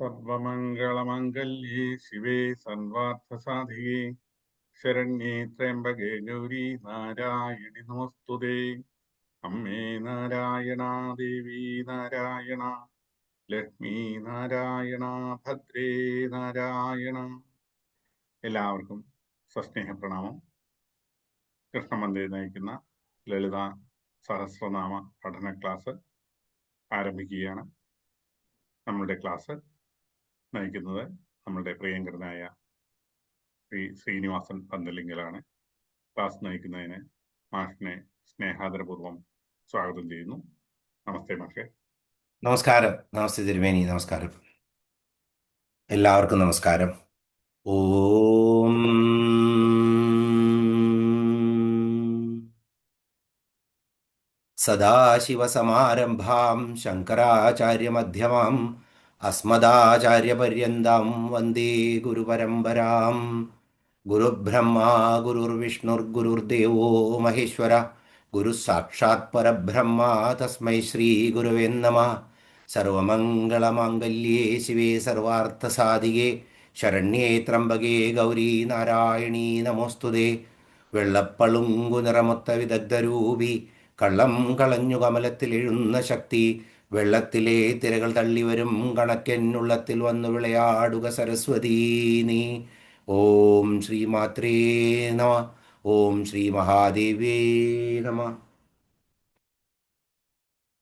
സർവമംഗളമംഗല്യേ ശിവേ സർവാർത്ഥസാധികേ ശരണ്യേ ത്രയംബകേ ഗൗരി നാരായണി നമസ്തുതേ. അമ്മേ നാരായണ, ദേവി നാരായണ, ലക്ഷ്മി നാരായണ, ഭദ്രേ നാരായണ. എല്ലാവർക്കും സസ്നേഹ പ്രണാമം. കൃഷ്ണമന്ദിർ നയിക്കുന്ന ലളിത സഹസ്രനാമ പഠന ക്ലാസ് ആരംഭിക്കുകയാണ്. നമ്മളുടെ ക്ലാസ് നയിക്കുന്നത് നമ്മളുടെ പ്രിയങ്കരനായ ശ്രീ ശ്രീനിവാസൻ പന്തലിങ്കലാണ്. ക്ലാസ് നയിക്കുന്നതിന് മാഷിനെ സ്നേഹാദരപൂർവ്വം സ്വാഗതം ചെയ്യുന്നു. നമസ്തേ മാഷെ. നമസ്കാരം. നമസ്തേ തിരുമേനി. നമസ്കാരം. എല്ലാവർക്കും നമസ്കാരം. ഓം സദാശിവസമാരംഭാം ശങ്കരാചാര്യമധ്യമാം അസ്മദാചാര്യപര്യന്താം വന്ദേ ഗുരുപരമ്പരാം. ഗുരുബ്രഹ്മാ ഗുരുർവിഷ്ണുർഗുരുർദേവോ മഹേശ്വര, ഗുരുസാക്ഷാത് പരബ്രഹ്മ തസ്മൈ ശ്രീ ഗുരുവേ നമഃ. സർവമംഗളമാംഗല്യേ ശിവേ സർവാർത്ഥസാധികേ ശരണ്യേ ത്രംബകേ ഗൗരി നാരായണീ നമോസ്തുതേ. വെള്ളപ്പളുങ്കു നിറമൊത്ത വിദഗ്ധരൂപി കള്ളം കളഞ്ഞു കമലത്തിൽ എഴുന്ന ശക്തി, വെള്ളത്തിലെ തിരകൾ തള്ളിവരും കണക്കെന്നുള്ളത്തിൽ വന്നു വിളയാടുക സരസ്വതീ നീ. ഓം ശ്രീ മാത്രേ നമ. ഓം ശ്രീ മഹാദേവേ നമ.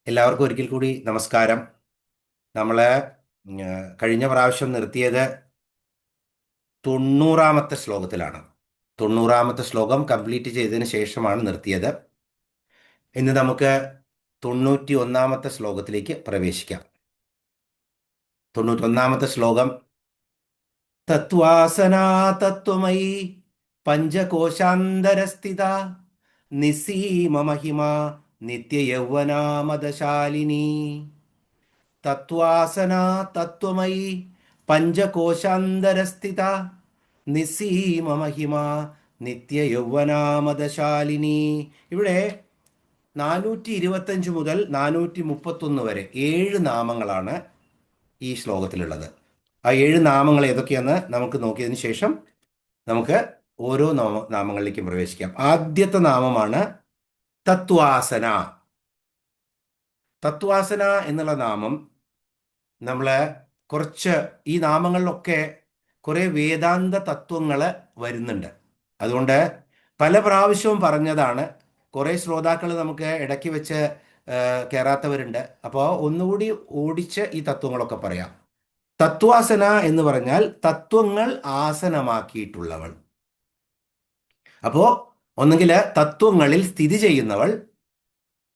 എല്ലാവർക്കും ഒരിക്കൽ കൂടി നമസ്കാരം. നമ്മൾ കഴിഞ്ഞ പ്രാവശ്യം നിർത്തിയത് 90-ാമത്തെ ശ്ലോകത്തിലാണ്. 90-ാമത്തെ ശ്ലോകം കംപ്ലീറ്റ് ചെയ്തതിന് ശേഷമാണ് നിർത്തിയത്. ഇന്ന് നമുക്ക് 91-ാമത്തെ ശ്ലോകത്തിലേക്ക് പ്രവേശിക്കാം. 91-ാമത്തെ ശ്ലോകം: തത്വാസനാ തത്വമയി പഞ്ചകോശാന്തരസ്ഥിത നിസീമ മഹിമ നിത്യയൗവനാമദശാലിനി. തത്വാസനാ തത്വമയി പഞ്ചകോശാന്തരസ്ഥിത നിസീമ മഹിമ നിത്യയൗവനാമദശാലിനി. ഇവിടെ 425 മുതൽ 431 വരെ 7 നാമങ്ങളാണ് ഈ ശ്ലോകത്തിലുള്ളത്. ആ 7 നാമങ്ങൾ ഏതൊക്കെയാണെന്ന് നമുക്ക് നോക്കിയതിന് ശേഷം നമുക്ക് ഓരോ നാമങ്ങളിലേക്കും പ്രവേശിക്കാം. ആദ്യത്തെ നാമമാണ് തത്വാസന. തത്വാസന എന്നുള്ള നാമം നമ്മൾ ഈ നാമങ്ങളിലൊക്കെ കുറേ വേദാന്ത തത്വങ്ങൾ വരുന്നുണ്ട്. അതുകൊണ്ട് പല പ്രാവശ്യവും പറഞ്ഞതാണ്. കുറേ ശ്രോതാക്കൾ നമുക്ക് ഇടയ്ക്ക് വെച്ച് കയറാത്തവരുണ്ട്. അപ്പോൾ ഒന്നുകൂടി ഓടിച്ച് ഈ തത്വങ്ങളൊക്കെ പറയാം. തത്വാസന എന്ന് പറഞ്ഞാൽ തത്വങ്ങൾ ആസനമാക്കിയിട്ടുള്ളവൾ. അപ്പോൾ ഒന്നുകിൽ തത്വങ്ങളിൽ സ്ഥിതി ചെയ്യുന്നവൾ.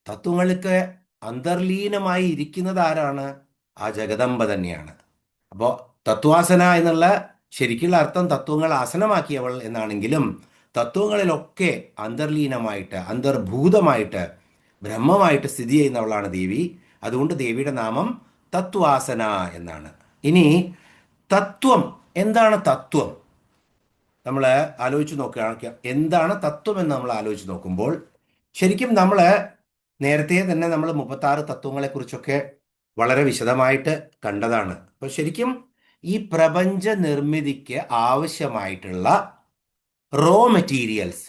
തത്വങ്ങൾക്ക് അന്തർലീനമായി ഇരിക്കുന്നത് ആരാണ്? ആ ജഗദംബ തന്നെയാണ്. അപ്പോൾ തത്വാസന എന്നുള്ള ശരിക്കുള്ള അർത്ഥം തത്വങ്ങൾ ആസനമാക്കിയവൾ എന്നാണെങ്കിലും തത്വങ്ങളിലൊക്കെ അന്തർലീനമായിട്ട് അന്തർഭൂതമായിട്ട് ബ്രഹ്മമായിട്ട് സ്ഥിതി ചെയ്യുന്നവളാണ് ദേവി. അതുകൊണ്ട് ദേവിയുടെ നാമം തത്വാസന എന്നാണ്. ഇനി തത്വം എന്താണ്? തത്വം നമ്മൾ ആലോചിച്ച് നോക്കുകയാണെങ്കിൽ എന്താണ് തത്വം എന്ന് നമ്മൾ ആലോചിച്ച് നോക്കുമ്പോൾ ശരിക്കും നമ്മൾ നേരത്തെ തന്നെ നമ്മൾ 36 തത്വങ്ങളെക്കുറിച്ചൊക്കെ വളരെ വിശദമായിട്ട് കണ്ടതാണ്. അപ്പോൾ ശരിക്കും ഈ പ്രപഞ്ച നിർമ്മിതിക്ക് ആവശ്യമായിട്ടുള്ള റോ മെറ്റീരിയൽസ്,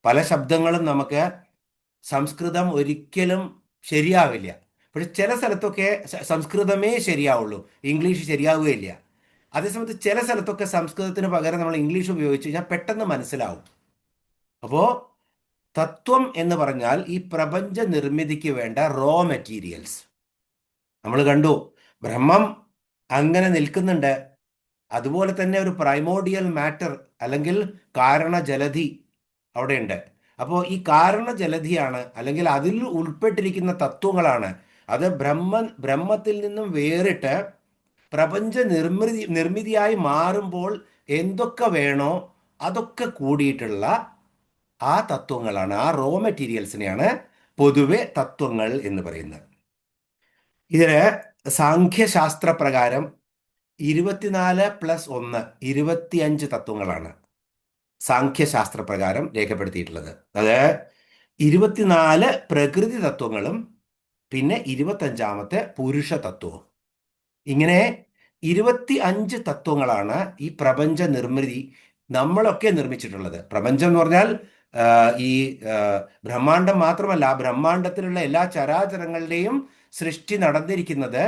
പല ശബ്ദങ്ങളും നമുക്ക് സംസ്കൃതം ഒരിക്കലും ശരിയാവില്ല. പക്ഷെ ചില സ്ഥലത്തൊക്കെ സംസ്കൃതമേ ശരിയാവുള്ളൂ, ഇംഗ്ലീഷ് ശരിയാവുകയില്ല. അതേസമയത്ത് ചില സ്ഥലത്തൊക്കെ സംസ്കൃതത്തിന് പകരം നമ്മൾ ഇംഗ്ലീഷ് ഉപയോഗിച്ച് കഴിഞ്ഞാൽ പെട്ടെന്ന് മനസ്സിലാവും. അപ്പോൾ തത്വം എന്ന് പറഞ്ഞാൽ ഈ പ്രപഞ്ച നിർമ്മിതിക്ക് വേണ്ട റോ മെറ്റീരിയൽസ്. നമ്മൾ കണ്ടു ബ്രഹ്മം അങ്ങനെ നിൽക്കുന്നുണ്ട്. അതുപോലെ തന്നെ ഒരു പ്രൈമോഡിയൽ മാറ്റർ അല്ലെങ്കിൽ കാരണജലധി അവിടെയുണ്ട്. അപ്പോൾ ഈ കാരണജലധിയാണ് അല്ലെങ്കിൽ അതിൽ ഉൾപ്പെട്ടിരിക്കുന്ന തത്വങ്ങളാണ്. അത് ബ്രഹ്മത്തിൽ നിന്നും വേറിട്ട് പ്രപഞ്ച നിർമ്മിതിയായി മാറുമ്പോൾ എന്തൊക്കെ വേണോ അതൊക്കെ കൂടിയിട്ടുള്ള ആ തത്വങ്ങളാണ്, ആ റോ മെറ്റീരിയൽസിനെയാണ് പൊതുവെ തത്വങ്ങൾ എന്ന് പറയുന്നത്. ഇതിന് സാഖ്യശാസ്ത്രപ്രകാരം 24+1 25 തത്വങ്ങളാണ് സാഖ്യശാസ്ത്രപ്രകാരം രേഖപ്പെടുത്തിയിട്ടുള്ളത്. അത് 24 പ്രകൃതി തത്വങ്ങളും പിന്നെ 25ാമത്തെ പുരുഷ തത്വവും. ഇങ്ങനെ 25 തത്വങ്ങളാണ് ഈ പ്രപഞ്ച നിർമ്മിതി നമ്മളൊക്കെ നിർമ്മിച്ചിട്ടുള്ളത്. പ്രപഞ്ചം എന്ന് പറഞ്ഞാൽ ഈ ബ്രഹ്മാണ്ടം മാത്രമല്ല, ആ ബ്രഹ്മാണ്ടത്തിലുള്ള എല്ലാ ചരാചരങ്ങളുടെയും സൃഷ്ടി നടന്നിരിക്കുന്നത്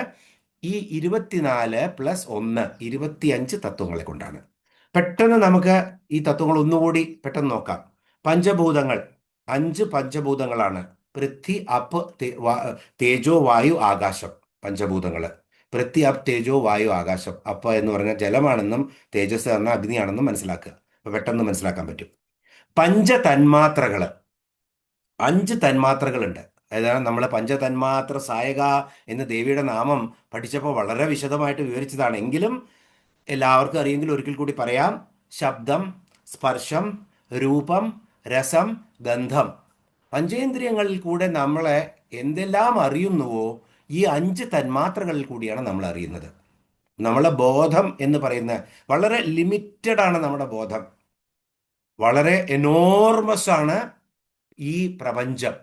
ഈ 24+1 25 തത്വങ്ങളെ കൊണ്ടാണ്. പെട്ടെന്ന് നമുക്ക് ഈ തത്വങ്ങൾ ഒന്നുകൂടി പെട്ടെന്ന് നോക്കാം. പഞ്ചഭൂതങ്ങൾ 5 പഞ്ചഭൂതങ്ങളാണ്. പൃഥ്വി, അപ്പ്, തേജോ, വായു, ആകാശം. പഞ്ചഭൂതങ്ങള് പൃഥ്വി, അപ്പ്, തേജോ, വായു, ആകാശം. അപ്പ എന്ന് പറഞ്ഞാൽ ജലമാണെന്നും തേജസ് എന്ന അഗ്നിയാണെന്നും മനസ്സിലാക്കുക. അപ്പൊ പെട്ടെന്ന് മനസ്സിലാക്കാൻ പറ്റും. പഞ്ചതന്മാത്രകള് 5 തന്മാത്രകളുണ്ട്. അതായത് നമ്മൾ പഞ്ചതന്മാത്ര സായക എന്ന് ദേവിയുടെ നാമം പഠിച്ചപ്പോൾ വളരെ വിശദമായിട്ട് വിവരിച്ചതാണ്. എങ്കിലും എല്ലാവർക്കും അറിയെങ്കിൽ ഒരിക്കൽ കൂടി പറയാം. ശബ്ദം, സ്പർശം, രൂപം, രസം, ഗന്ധം. പഞ്ചേന്ദ്രിയങ്ങളിൽ കൂടെ നമ്മളെ എന്തെല്ലാം അറിയുന്നുവോ ഈ 5 തന്മാത്രകളിൽ കൂടിയാണ് നമ്മൾ അറിയുന്നത്. നമ്മളെ ബോധം എന്ന് പറയുന്ന വളരെ ലിമിറ്റഡ് ആണ്. നമ്മുടെ ബോധം വളരെ എനോർമസ് ആണ്. ഈ പ്രപഞ്ചം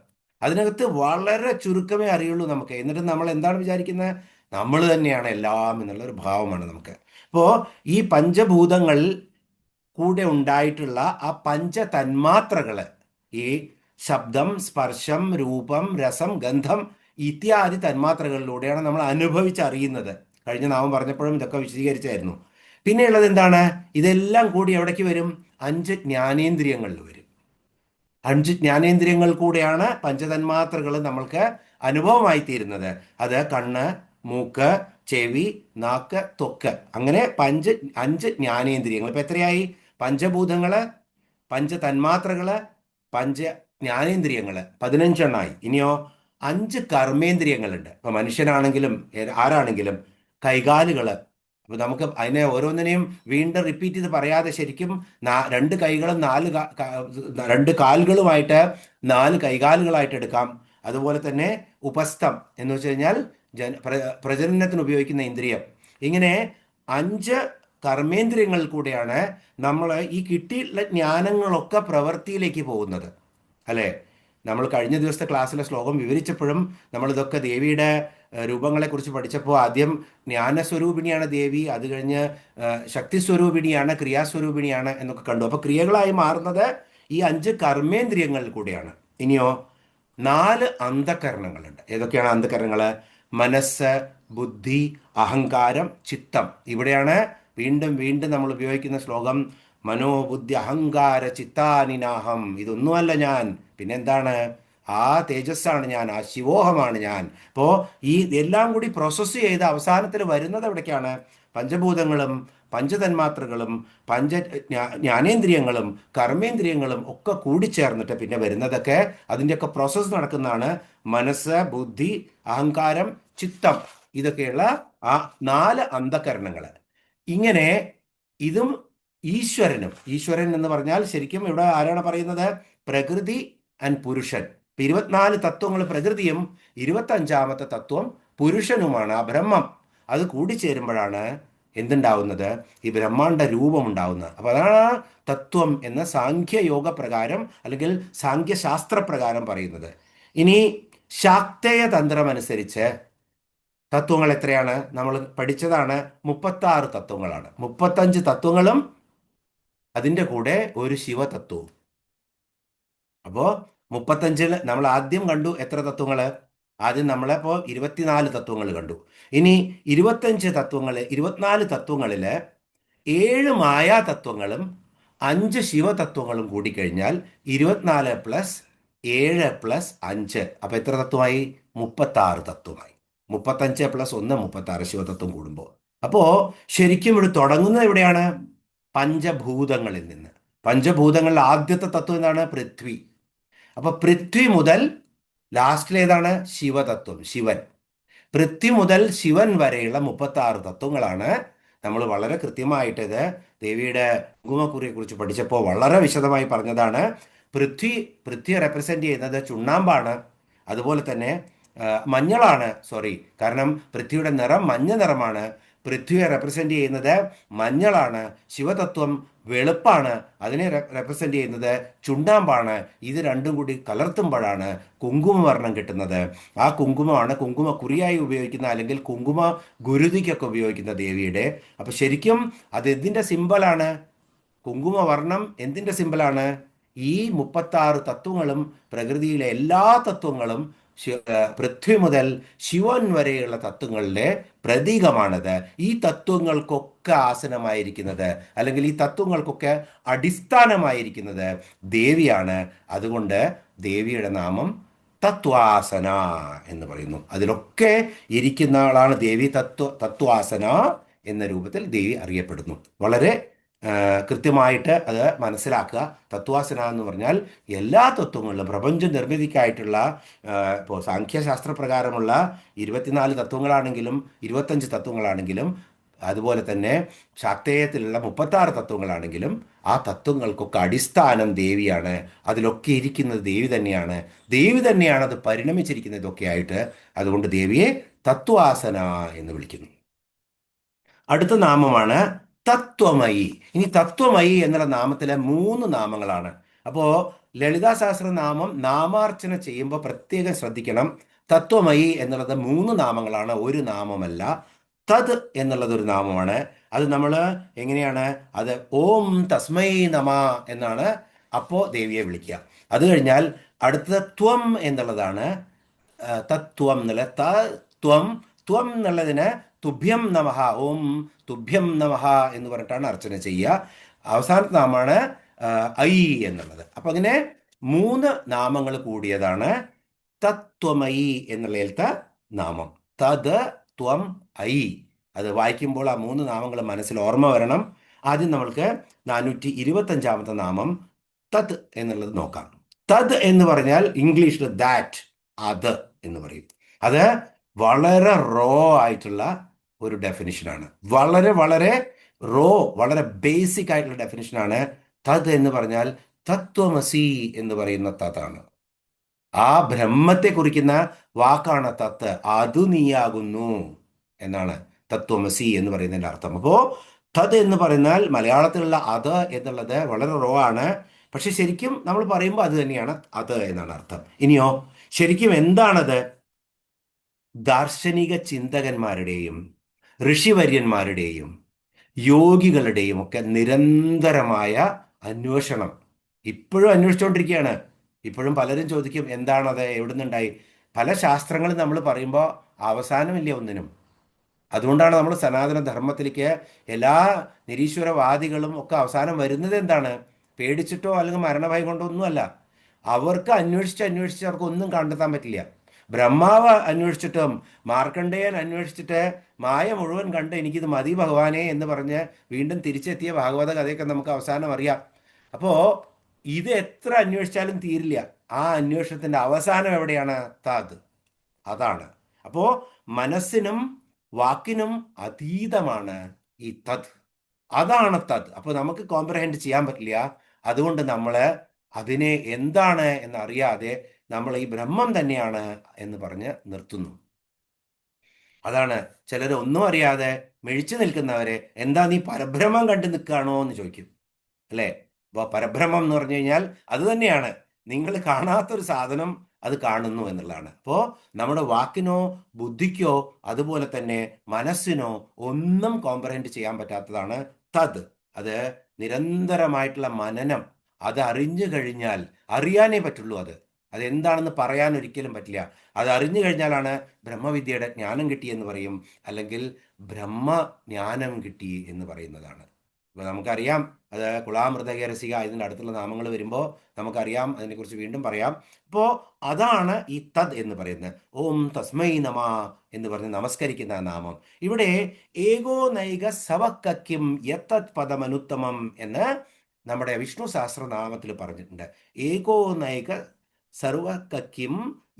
അതിനകത്ത് വളരെ ചുരുക്കമേ അറിയുള്ളൂ നമുക്ക്. എന്നിട്ട് നമ്മൾ എന്താണ് വിചാരിക്കുന്നത്? നമ്മൾ തന്നെയാണ് എല്ലാം എന്നുള്ളൊരു ഭാവമാണ് നമുക്ക്. അപ്പോൾ ഈ പഞ്ചഭൂതങ്ങൾ കൂടെ ഉണ്ടായിട്ടുള്ള ആ പഞ്ചതന്മാത്രകള് ഈ ശബ്ദം, സ്പർശം, രൂപം, രസം, ഗന്ധം ഇത്യാദി തന്മാത്രകളിലൂടെയാണ് നമ്മൾ അനുഭവിച്ചറിയുന്നത്. കഴിഞ്ഞ നാമം പറഞ്ഞപ്പോഴും ഇതൊക്കെ വിശദീകരിച്ചായിരുന്നു. പിന്നെയുള്ളത് എന്താണ്? ഇതെല്ലാം കൂടി എവിടേക്ക് വരും? 5 ജ്ഞാനേന്ദ്രിയങ്ങളിൽ വരും. 5 ജ്ഞാനേന്ദ്രിയങ്ങൾ കൂടെയാണ് പഞ്ചതന്മാത്രകൾ നമ്മൾക്ക് അനുഭവമായി തീരുന്നത്. അത് കണ്ണ്, മൂക്ക്, ചെവി, നാക്ക്, ത്വക്ക്, അങ്ങനെ 5 ജ്ഞാനേന്ദ്രിയങ്ങൾ. ഇപ്പൊ എത്രയായി? പഞ്ചഭൂതങ്ങള്, പഞ്ചതന്മാത്രകള്, പഞ്ച ജ്ഞാനേന്ദ്രിയങ്ങള് 15 എണ്ണമായി. ഇനിയോ 5 കർമ്മേന്ദ്രിയങ്ങളുണ്ട്. ഇപ്പൊ മനുഷ്യനാണെങ്കിലും ആരാണെങ്കിലും കൈകാലുകള്. അപ്പൊ നമുക്ക് അതിനെ ഓരോന്നിനെയും വീണ്ടും റിപ്പീറ്റ് ചെയ്ത് പറയാതെ ശരിക്കും 2 കൈകളും 2 കാലുകളുമായിട്ട് 4 കൈകാലുകളായിട്ട് എടുക്കാം. അതുപോലെ തന്നെ ഉപസ്ഥം എന്ന് വെച്ച് കഴിഞ്ഞാൽ പ്രജനനത്തിന് ഉപയോഗിക്കുന്ന ഇന്ദ്രിയം. ഇങ്ങനെ 5 കർമ്മേന്ദ്രിയങ്ങളിൽ കൂടെയാണ് നമ്മൾ ഈ കിട്ടിയിട്ടുള്ള ജ്ഞാനങ്ങളൊക്കെ പ്രവൃത്തിയിലേക്ക് പോകുന്നത്, അല്ലേ? നമ്മൾ കഴിഞ്ഞ ദിവസത്തെ ക്ലാസ്സിലെ ശ്ലോകം വിവരിച്ചപ്പോഴും നമ്മളിതൊക്കെ ദേവിയുടെ രൂപങ്ങളെക്കുറിച്ച് പഠിച്ചപ്പോൾ ആദ്യം ജ്ഞാനസ്വരൂപിണിയാണ് ദേവി, അത് കഴിഞ്ഞ് ശക്തിസ്വരൂപിണിയാണ്, ക്രിയാസ്വരൂപിണിയാണ് എന്നൊക്കെ കണ്ടു. അപ്പോൾ ക്രിയകളായി മാറുന്നത് ഈ 5 കർമ്മേന്ദ്രിയങ്ങളിൽ കൂടെയാണ്. ഇനിയോ 4 അന്ധകരണങ്ങളുണ്ട്. ഏതൊക്കെയാണ് അന്ധകരണങ്ങൾ? മനസ്സ്, ബുദ്ധി, അഹങ്കാരം, ചിത്തം. ഇവിടെയാണ് വീണ്ടും വീണ്ടും നമ്മൾ ഉപയോഗിക്കുന്ന ശ്ലോകം മനോബുദ്ധി അഹങ്കാര ചിത്താനിനാഹം. ഇതൊന്നുമല്ല ഞാൻ, പിന്നെന്താണ്? ആ തേജസ്സാണ് ഞാൻ, ആ ശിവോഹമാണ് ഞാൻ. അപ്പോൾ ഈ എല്ലാം കൂടി പ്രോസസ്സ് ചെയ്ത് അവസാനത്തിൽ വരുന്നത് എവിടേക്കാണ്? പഞ്ചഭൂതങ്ങളും പഞ്ചതന്മാത്രകളും ജ്ഞാനേന്ദ്രിയങ്ങളും കർമ്മേന്ദ്രിയങ്ങളും ഒക്കെ കൂടിച്ചേർന്നിട്ട് പിന്നെ വരുന്നതൊക്കെ അതിൻ്റെയൊക്കെ പ്രോസസ്സ് നടക്കുന്നതാണ് മനസ്സ്, ബുദ്ധി, അഹങ്കാരം, ചിത്തം. ഇതൊക്കെയുള്ള ആ 4 അന്ധകരണങ്ങൾ. ഇങ്ങനെ ഇതും ഈശ്വരൻ എന്ന് പറഞ്ഞാൽ ശരിക്കും ഇവിടെ ആരാണ് പറയുന്നത്? പ്രകൃതി ആൻഡ് പുരുഷൻ. 24 തത്വങ്ങൾ പ്രകൃതിയും 25ാമത്തെ തത്വം പുരുഷനുമാണ്, ആ ബ്രഹ്മം. അത് കൂടിച്ചേരുമ്പോഴാണ് എന്തുണ്ടാവുന്നത്? ഈ ബ്രഹ്മാണ്ട രൂപം ഉണ്ടാവുന്നത്. അപ്പൊ അതാണ് തത്വം എന്ന സാഖ്യയോഗ പ്രകാരം അല്ലെങ്കിൽ സാഖ്യശാസ്ത്രപ്രകാരം പറയുന്നത്. ഇനി ശാക്തേയ തന്ത്രം അനുസരിച്ച് തത്വങ്ങൾ എത്രയാണ്? നമ്മൾ പഠിച്ചതാണ് 36 തത്വങ്ങളാണ്. 35 തത്വങ്ങളും അതിൻ്റെ കൂടെ ഒരു ശിവതത്വവും. അപ്പോൾ 35 നമ്മൾ ആദ്യം കണ്ടു എത്ര തത്വങ്ങള്? ആദ്യം നമ്മളപ്പോൾ 24 തത്വങ്ങൾ കണ്ടു. ഇനി 24 തത്വങ്ങളില് 7 മായാ തത്വങ്ങളും 5 ശിവതത്വങ്ങളും കൂടിക്കഴിഞ്ഞാൽ 24+7+5 അപ്പൊ എത്ര തത്വമായി? 36 തത്വമായി. 35+1 36 ശിവതത്വം കൂടുമ്പോൾ. അപ്പോ ശരിക്കും ഇവിടെ തുടങ്ങുന്നത് എവിടെയാണ്? പഞ്ചഭൂതങ്ങളിൽ നിന്ന്. പഞ്ചഭൂതങ്ങളിൽ ആദ്യത്തെ തത്വം എന്താണ്? പൃഥ്വി. അപ്പൊ പൃഥ്വി മുതൽ ലാസ്റ്റിലേതാണ്? ശിവതത്വം, ശിവൻ. പൃഥ്വി മുതൽ ശിവൻ വരെയുള്ള 36 തത്വങ്ങളാണ്. നമ്മൾ വളരെ കൃത്യമായിട്ട് ഇത് ദേവിയുടെ കുങ്കുമക്കുറിയെ കുറിച്ച് പഠിച്ചപ്പോൾ വളരെ വിശദമായി പറഞ്ഞതാണ്. പൃഥ്വി റെപ്രസെന്റ് ചെയ്യുന്നത് ചുണ്ണാമ്പാണ്. അതുപോലെ തന്നെ മഞ്ഞളാണ്. കാരണം പൃഥ്വിയുടെ നിറം മഞ്ഞ നിറമാണ്. പൃഥ്വിയെ റെപ്രസെന്റ് ചെയ്യുന്നത് മഞ്ഞളാണ്. ശിവതത്വം വെളുപ്പാണ്. അതിനെ റെപ്രസെന്റ് ചെയ്യുന്നത് ചുണ്ണാമ്പാണ്. ഇത് രണ്ടും കൂടി കലർത്തുമ്പോഴാണ് കുങ്കുമവർണ്ണം കിട്ടുന്നത്. ആ കുങ്കുമമാണ് കുങ്കുമ കുറിയായി ഉപയോഗിക്കുന്ന, അല്ലെങ്കിൽ കുങ്കുമ ഗുരുതിക്കൊക്കെ ഉപയോഗിക്കുന്ന ദേവിയുടെ. അപ്പൊ ശരിക്കും അത് എന്തിന്റെ സിമ്പലാണ്? കുങ്കുമവർണ്ണം എന്തിന്റെ സിമ്പലാണ്? ഈ 36 തത്വങ്ങളും, പ്രകൃതിയിലെ എല്ലാ തത്വങ്ങളും, പൃഥ്വി മുതൽ ശിവൻ വരെയുള്ള തത്വങ്ങളുടെ പ്രതീകമാണത്. ഈ തത്വങ്ങൾക്കൊക്കെ ആസനമായിരിക്കുന്നത്, അല്ലെങ്കിൽ ഈ തത്വങ്ങൾക്കൊക്കെ അടിസ്ഥാനമായിരിക്കുന്നത് ദേവിയാണ്. അതുകൊണ്ട് ദേവിയുടെ നാമം തത്വാസന എന്ന് പറയുന്നു. അതിലൊക്കെ ഇരിക്കുന്ന ആളാണ് ദേവി. തത്വാസന എന്ന രൂപത്തിൽ ദേവി അറിയപ്പെടുന്നു. വളരെ കൃത്യമായിട്ട് അത് മനസ്സിലാക്കുക. തത്വാസന എന്ന് പറഞ്ഞാൽ എല്ലാ തത്വങ്ങളിലും, പ്രപഞ്ച നിർമ്മിതിക്കായിട്ടുള്ള ഇപ്പോൾ സാഖ്യശാസ്ത്ര പ്രകാരമുള്ള 24 തത്വങ്ങളാണെങ്കിലും 25 തത്വങ്ങളാണെങ്കിലും, അതുപോലെ തന്നെ ശാക്തേയത്തിലുള്ള 36 തത്വങ്ങളാണെങ്കിലും, ആ തത്വങ്ങൾക്കൊക്കെ അടിസ്ഥാനം ദേവിയാണ്. അതിലൊക്കെ ഇരിക്കുന്നത് ദേവി തന്നെയാണ്. ദേവി തന്നെയാണ് അത് പരിണമിച്ചിരിക്കുന്നത് ഇതൊക്കെ ആയിട്ട്. അതുകൊണ്ട് ദേവിയെ തത്വാസന എന്ന് വിളിക്കുന്നു. അടുത്ത നാമമാണ് തത്വമയി. ഇനി തത്വമയി എന്നുള്ള നാമത്തിലെ 3 നാമങ്ങളാണ്. അപ്പോൾ ലളിതാ സഹസ്രനാമം നാമാർച്ചന ചെയ്യുമ്പോൾ പ്രത്യേകം ശ്രദ്ധിക്കണം. തത്വമയി എന്നുള്ളത് 3 നാമങ്ങളാണ്, ഒരു നാമമല്ല. തത് എന്നുള്ളത് ഒരു നാമമാണ്. അത് നമ്മൾ എങ്ങനെയാണ്? അത് ഓം തസ്മൈ നമ എന്നാണ് അപ്പോൾ ദേവിയെ വിളിക്കുക. അത് കഴിഞ്ഞാൽ അടുത്തത് ത്വം എന്നുള്ളതാണ്. തത്വം എന്നുള്ള ത്വം, ത്വം എന്നുള്ളതിന് തുഭ്യം നമഃ, ഓം തുഭ്യം നമഃ എന്ന് പറഞ്ഞിട്ടാണ് അർച്ചന ചെയ്യുക. അവസാനത്തെ നാമമാണ് ഐ എന്നുള്ളത്. അപ്പൊ അങ്ങനെ 3 നാമങ്ങൾ കൂടിയതാണ് തത്വമയി എന്നുള്ളതിലത്തെ നാമം. തത് ത്വം ഐ. അത് വായിക്കുമ്പോൾ ആ 3 നാമങ്ങൾ മനസ്സിൽ ഓർമ്മ വരണം. ആദ്യം നമ്മൾക്ക് 425 നാമം തത് എന്നുള്ളത് നോക്കാം. തത് എന്ന് പറഞ്ഞാൽ ഇംഗ്ലീഷിൽ ദാറ്റ്, അത് എന്ന് പറയും. അത് വളരെ റോ ആയിട്ടുള്ള ഒരു ഡെഫിനിഷനാണ്. വളരെ വളരെ റോ, വളരെ ബേസിക് ആയിട്ടുള്ള ഡെഫിനിഷനാണ്. തത് എന്ന് പറഞ്ഞാൽ തത്വമസി എന്ന് പറയുന്ന തതാണ്. ആ ബ്രഹ്മത്തെ കുറിക്കുന്ന വാക്കാണ് തത്ത്. അത് നീയാകുന്നു എന്നാണ് തത്വമസി എന്ന് പറയുന്നതിന്റെ അർത്ഥം. അപ്പോ തത് എന്ന് പറഞ്ഞാൽ മലയാളത്തിലുള്ള അത് എന്നുള്ളത് വളരെ റോ ആണ്. പക്ഷെ ശരിക്കും നമ്മൾ പറയുമ്പോൾ അത് തന്നെയാണ് അത് എന്നാണ് അർത്ഥം. ഇനിയോ ശരിക്കും എന്താണത്? ദാർശനിക ചിന്തകന്മാരുടെയും ഋഷിവര്യന്മാരുടെയും യോഗികളുടെയും ഒക്കെ നിരന്തരമായ അന്വേഷണം ഇപ്പോഴും അന്വേഷിച്ചുകൊണ്ടിരിക്കുകയാണ്. ഇപ്പോഴും പലരും ചോദിക്കും എന്താണത്, എവിടുന്നുണ്ടായി? പല ശാസ്ത്രങ്ങളും നമ്മൾ പറയുമ്പോൾ അവസാനമില്ല ഒന്നിനും. അതുകൊണ്ടാണ് നമ്മൾ സനാതന ധർമ്മത്തിലേക്ക് എല്ലാ നിരീശ്വരവാദികളും ഒക്കെ അവസാനം വരുന്നത് എന്താണ്? പേടിച്ചിട്ടോ അല്ലെങ്കിൽ മരണഭയം കൊണ്ടോ ഒന്നുമല്ല. അവർക്ക് അന്വേഷിച്ച് അവർക്ക് ഒന്നും കണ്ടെത്താൻ പറ്റില്ല. ബ്രഹ്മാവ് അന്വേഷിച്ചിട്ടും മാർക്കണ്ഡേയൻ അന്വേഷിച്ചിട്ട് മായ മുഴുവൻ കണ്ട് എനിക്കിത് മതി ഭഗവാനെ എന്ന് പറഞ്ഞ് വീണ്ടും തിരിച്ചെത്തിയ ഭാഗവത കഥയൊക്കെ നമുക്ക് അവസാനം അറിയാം. അപ്പോൾ ഇത് എത്ര അന്വേഷിച്ചാലും തീരില്ല. ആ അന്വേഷണത്തിന്റെ അവസാനം എവിടെയാണ്? തത്, അതാണ്. അപ്പോൾ മനസ്സിനും വാക്കിനും അതീതമാണ് ഈ തത്. അതാണ് തത്. അപ്പോൾ നമുക്ക് കോംപ്രഹെൻഡ് ചെയ്യാൻ പറ്റില്ല. അതുകൊണ്ട് നമ്മൾ അതിനെ എന്താണ് എന്നറിയാതെ നമ്മൾ ഈ ബ്രഹ്മം തന്നെയാണ് എന്ന് പറഞ്ഞ് നിർത്തുന്നു. അതാണ് ചിലർ ഒന്നും അറിയാതെ മിഴിച്ചു നിൽക്കുന്നവരെ എന്താ നീ പരബ്രഹ്മം കണ്ടു നിൽക്കുകയാണോ എന്ന് ചോദിക്കും, അല്ലേ? അപ്പോൾ പരബ്രഹ്മം എന്ന് പറഞ്ഞു കഴിഞ്ഞാൽ അത് തന്നെയാണ്. നിങ്ങൾ കാണാത്തൊരു സാധനം അത് കാണുന്നു എന്നുള്ളതാണ്. അപ്പോൾ നമ്മുടെ വാക്കിനോ ബുദ്ധിക്കോ അതുപോലെ തന്നെ മനസ്സിനോ ഒന്നും കോംപ്രഹെൻഡ് ചെയ്യാൻ പറ്റാത്തതാണ് തത്. അത് നിരന്തരമായിട്ടുള്ള മനനം. അത് അറിഞ്ഞു കഴിഞ്ഞാൽ, അറിയാനേ പറ്റുള്ളൂ. അതെന്താണെന്ന് പറയാൻ ഒരിക്കലും പറ്റില്ല. അത് അറിഞ്ഞു കഴിഞ്ഞാലാണ് ബ്രഹ്മവിദ്യയുടെ ജ്ഞാനം കിട്ടി എന്ന് പറയും, അല്ലെങ്കിൽ ബ്രഹ്മജ്ഞാനം കിട്ടി എന്ന് പറയുന്നതാണ്. അപ്പോൾ നമുക്കറിയാം, അത് കുളാമൃതകരസിക ഇതിൻ്റെ അടുത്തുള്ള നാമങ്ങൾ വരുമ്പോൾ നമുക്കറിയാം, അതിനെക്കുറിച്ച് വീണ്ടും പറയാം. അപ്പോൾ അതാണ് ഈ തദ് എന്ന് പറയുന്നത്. ഓം തസ്മൈ നമ എന്ന് പറഞ്ഞ് നമസ്കരിക്കുന്ന നാമം. ഇവിടെ ഏകോ നൈക സവക്കും യത്തത് പദമനുത്തമം എന്ന് നമ്മുടെ വിഷ്ണു സഹസ്രനാമത്തിൽ പറഞ്ഞിട്ടുണ്ട്. ഏകോ നൈക സർവക്കും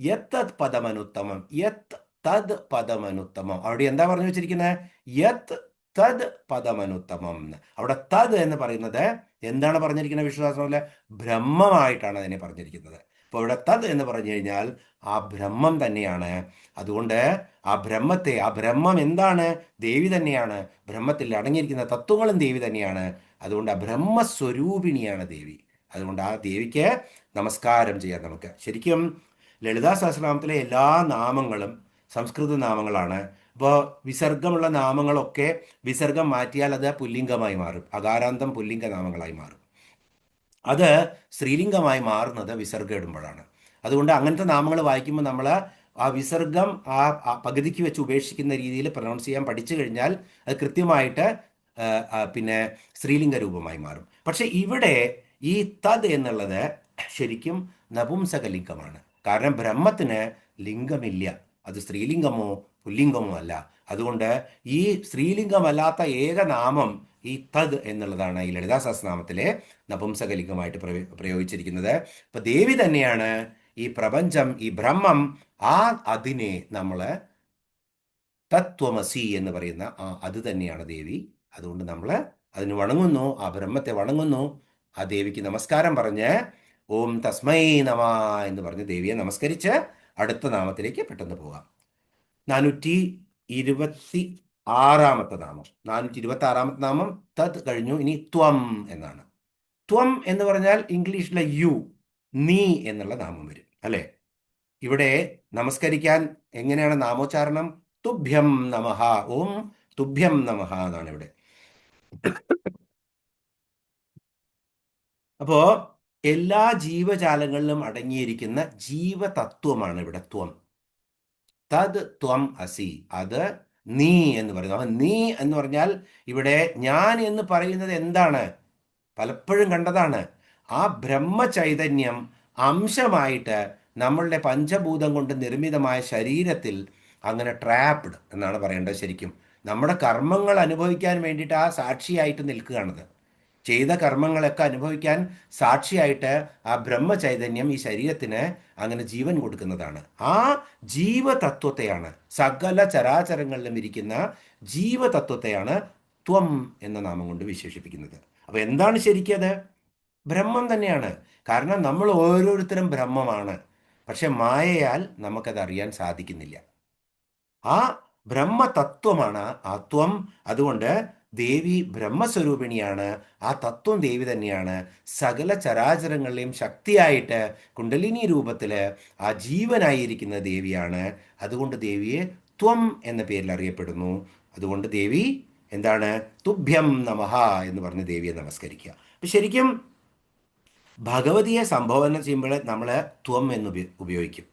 യത്തത് പദമനുത്തമം, യത് തദ് പദമനുത്തമം. അവിടെ എന്താ പറഞ്ഞു വെച്ചിരിക്കുന്നത്? യത് തദ് പദമനുത്തമം. അവിടെ തദ് എന്ന് പറയുന്നത് എന്താണ് പറഞ്ഞിരിക്കുന്നത്? വിഷ്ണു സഹസ്രനാമത്തിലെ ബ്രഹ്മമായിട്ടാണ് അതിനെ പറഞ്ഞിരിക്കുന്നത്. അപ്പോൾ ഇവിടെ തത് എന്ന് പറഞ്ഞു കഴിഞ്ഞാൽ ആ ബ്രഹ്മം തന്നെയാണ്. അതുകൊണ്ട് ആ ബ്രഹ്മം എന്താണ്? ദേവി തന്നെയാണ്. ബ്രഹ്മത്തിൽ അടങ്ങിയിരിക്കുന്ന തത്വങ്ങളും ദേവി തന്നെയാണ്. അതുകൊണ്ട് ആ ബ്രഹ്മസ്വരൂപിണിയാണ് ദേവി. അതുകൊണ്ട് ആ ദേവിക്ക് നമസ്കാരം ചെയ്യാം. നമുക്ക് ശരിക്കും ലളിതാ സഹസ്രനാമത്തിലെ എല്ലാ നാമങ്ങളും സംസ്കൃത നാമങ്ങളാണ്. ഇപ്പോൾ വിസർഗമുള്ള നാമങ്ങളൊക്കെ വിസർഗം മാറ്റിയാൽ അത് പുല്ലിംഗമായി മാറും. അകാരാന്തം പുല്ലിംഗ നാമങ്ങളായി മാറും. അത് സ്ത്രീലിംഗമായി മാറുന്നത് വിസർഗം ഇടുമ്പോഴാണ്. അതുകൊണ്ട് അങ്ങനത്തെ നാമങ്ങൾ വായിക്കുമ്പോൾ നമ്മൾ ആ വിസർഗം ആ പകുതിക്ക് വെച്ച് ഉപേക്ഷിക്കുന്ന രീതിയിൽ പ്രൊനൗൺസ് ചെയ്യാൻ പഠിച്ചു കഴിഞ്ഞാൽ അത് കൃത്യമായിട്ട് പിന്നെ സ്ത്രീലിംഗ രൂപമായി മാറും. പക്ഷെ ഇവിടെ ഈ തത് എന്നുള്ളത് ശരിക്കും നപുംസകലിംഗമാണ്. കാരണം ബ്രഹ്മത്തിന് ലിംഗമില്ല. അത് സ്ത്രീലിംഗമോ പുല്ലിംഗമോ അല്ല. അതുകൊണ്ട് ഈ സ്ത്രീലിംഗമല്ലാത്ത ഏക നാമം ഈ തത് എന്നുള്ളതാണ് ഈ ലളിതാ സഹസ്രനാമത്തിലെ നപുംസകലിംഗമായിട്ട് പ്രയോഗിച്ചിരിക്കുന്നത്. അപ്പൊ ദേവി തന്നെയാണ് ഈ പ്രപഞ്ചം, ഈ ബ്രഹ്മം. അതിനെ നമ്മൾ തത്വമസി എന്ന് പറയുന്ന അത് തന്നെയാണ് ദേവി. അതുകൊണ്ട് നമ്മൾ അതിന് വണങ്ങുന്നു, ആ ബ്രഹ്മത്തെ വണങ്ങുന്നു. ആ ദേവിക്ക് നമസ്കാരം പറഞ്ഞ് ഓം തസ്മൈ നമ എന്ന് പറഞ്ഞ് ദേവിയെ നമസ്കരിച്ച് അടുത്ത നാമത്തിലേക്ക് പെട്ടെന്ന് പോകാം. 426 നാമം. 426 നാമം തത് കഴിഞ്ഞു. ഇനി ത്വം എന്നാണ്. ത്വം എന്ന് പറഞ്ഞാൽ ഇംഗ്ലീഷിലെ യു, നീ എന്നുള്ള നാമം വരും അല്ലെ. ഇവിടെ നമസ്കരിക്കാൻ എങ്ങനെയാണ് നാമോച്ചാരണം? തുഭ്യം നമഃ, ഓം തുഭ്യം നമഃ എന്നാണ് ഇവിടെ. അപ്പോ എല്ലാ ജീവജാലങ്ങളിലും അടങ്ങിയിരിക്കുന്ന ജീവതത്വമാണ് ഇവിടെ ത്വം. തത് ത്വം അസി, അത് നീ എന്ന് പറയുന്നു. അപ്പൊ നീ എന്ന് പറഞ്ഞാൽ ഇവിടെ ഞാൻ എന്ന് പറയുന്നത് എന്താണ്? പലപ്പോഴും കണ്ടതാണ്. ആ ബ്രഹ്മചൈതന്യം അംശമായിട്ട് നമ്മളുടെ പഞ്ചഭൂതം കൊണ്ട് നിർമ്മിതമായ ശരീരത്തിൽ അങ്ങനെ ട്രാപ്ഡ് എന്നാണ് പറയേണ്ടത്. ശരിക്കും നമ്മുടെ കർമ്മങ്ങൾ അനുഭവിക്കാൻ വേണ്ടിയിട്ട് ആ സാക്ഷിയായിട്ട് നിൽക്കുകയാണത്. ചെയ്ത കർമ്മങ്ങളൊക്കെ അനുഭവിക്കാൻ സാക്ഷിയായിട്ട് ആ ബ്രഹ്മചൈതന്യം ഈ ശരീരത്തിന് അങ്ങനെ ജീവൻ കൊടുക്കുന്നതാണ്. ആ ജീവതത്വത്തെയാണ്, സകല ചരാചരങ്ങളിലും ഇരിക്കുന്ന ജീവതത്വത്തെയാണ് ത്വം എന്ന നാമം കൊണ്ട് വിശേഷിപ്പിക്കുന്നത്. അപ്പൊ എന്താണ് ശരിക്കത്? ബ്രഹ്മം തന്നെയാണ്. കാരണം നമ്മൾ ഓരോരുത്തരും ബ്രഹ്മമാണ്. പക്ഷെ മായയാൽ നമുക്കത് അറിയാൻ സാധിക്കുന്നില്ല. ആ ബ്രഹ്മതത്വമാണ് ആ ത്വം. അതുകൊണ്ട് ദേവി ബ്രഹ്മസ്വരൂപിണിയാണ്. ആ തത്വം ദേവി തന്നെയാണ്. സകല ചരാചരങ്ങളിലെയും ശക്തിയായിട്ട് കുണ്ടലിനി രൂപത്തിൽ ആ ജീവനായിരിക്കുന്ന ദേവിയാണ്. അതുകൊണ്ട് ദേവിയെ ത്വം എന്ന പേരിൽ അറിയപ്പെടുന്നു. അതുകൊണ്ട് ദേവി എന്താണ്? തുഭ്യം നമഃ എന്ന് പറഞ്ഞ് ദേവിയെ നമസ്കരിക്കുക. അപ്പം ശരിക്കും ഭഗവതിയെ സംബോധന ചെയ്യുമ്പോൾ നമ്മൾ ത്വം എന്ന് ഉപയോഗിക്കും.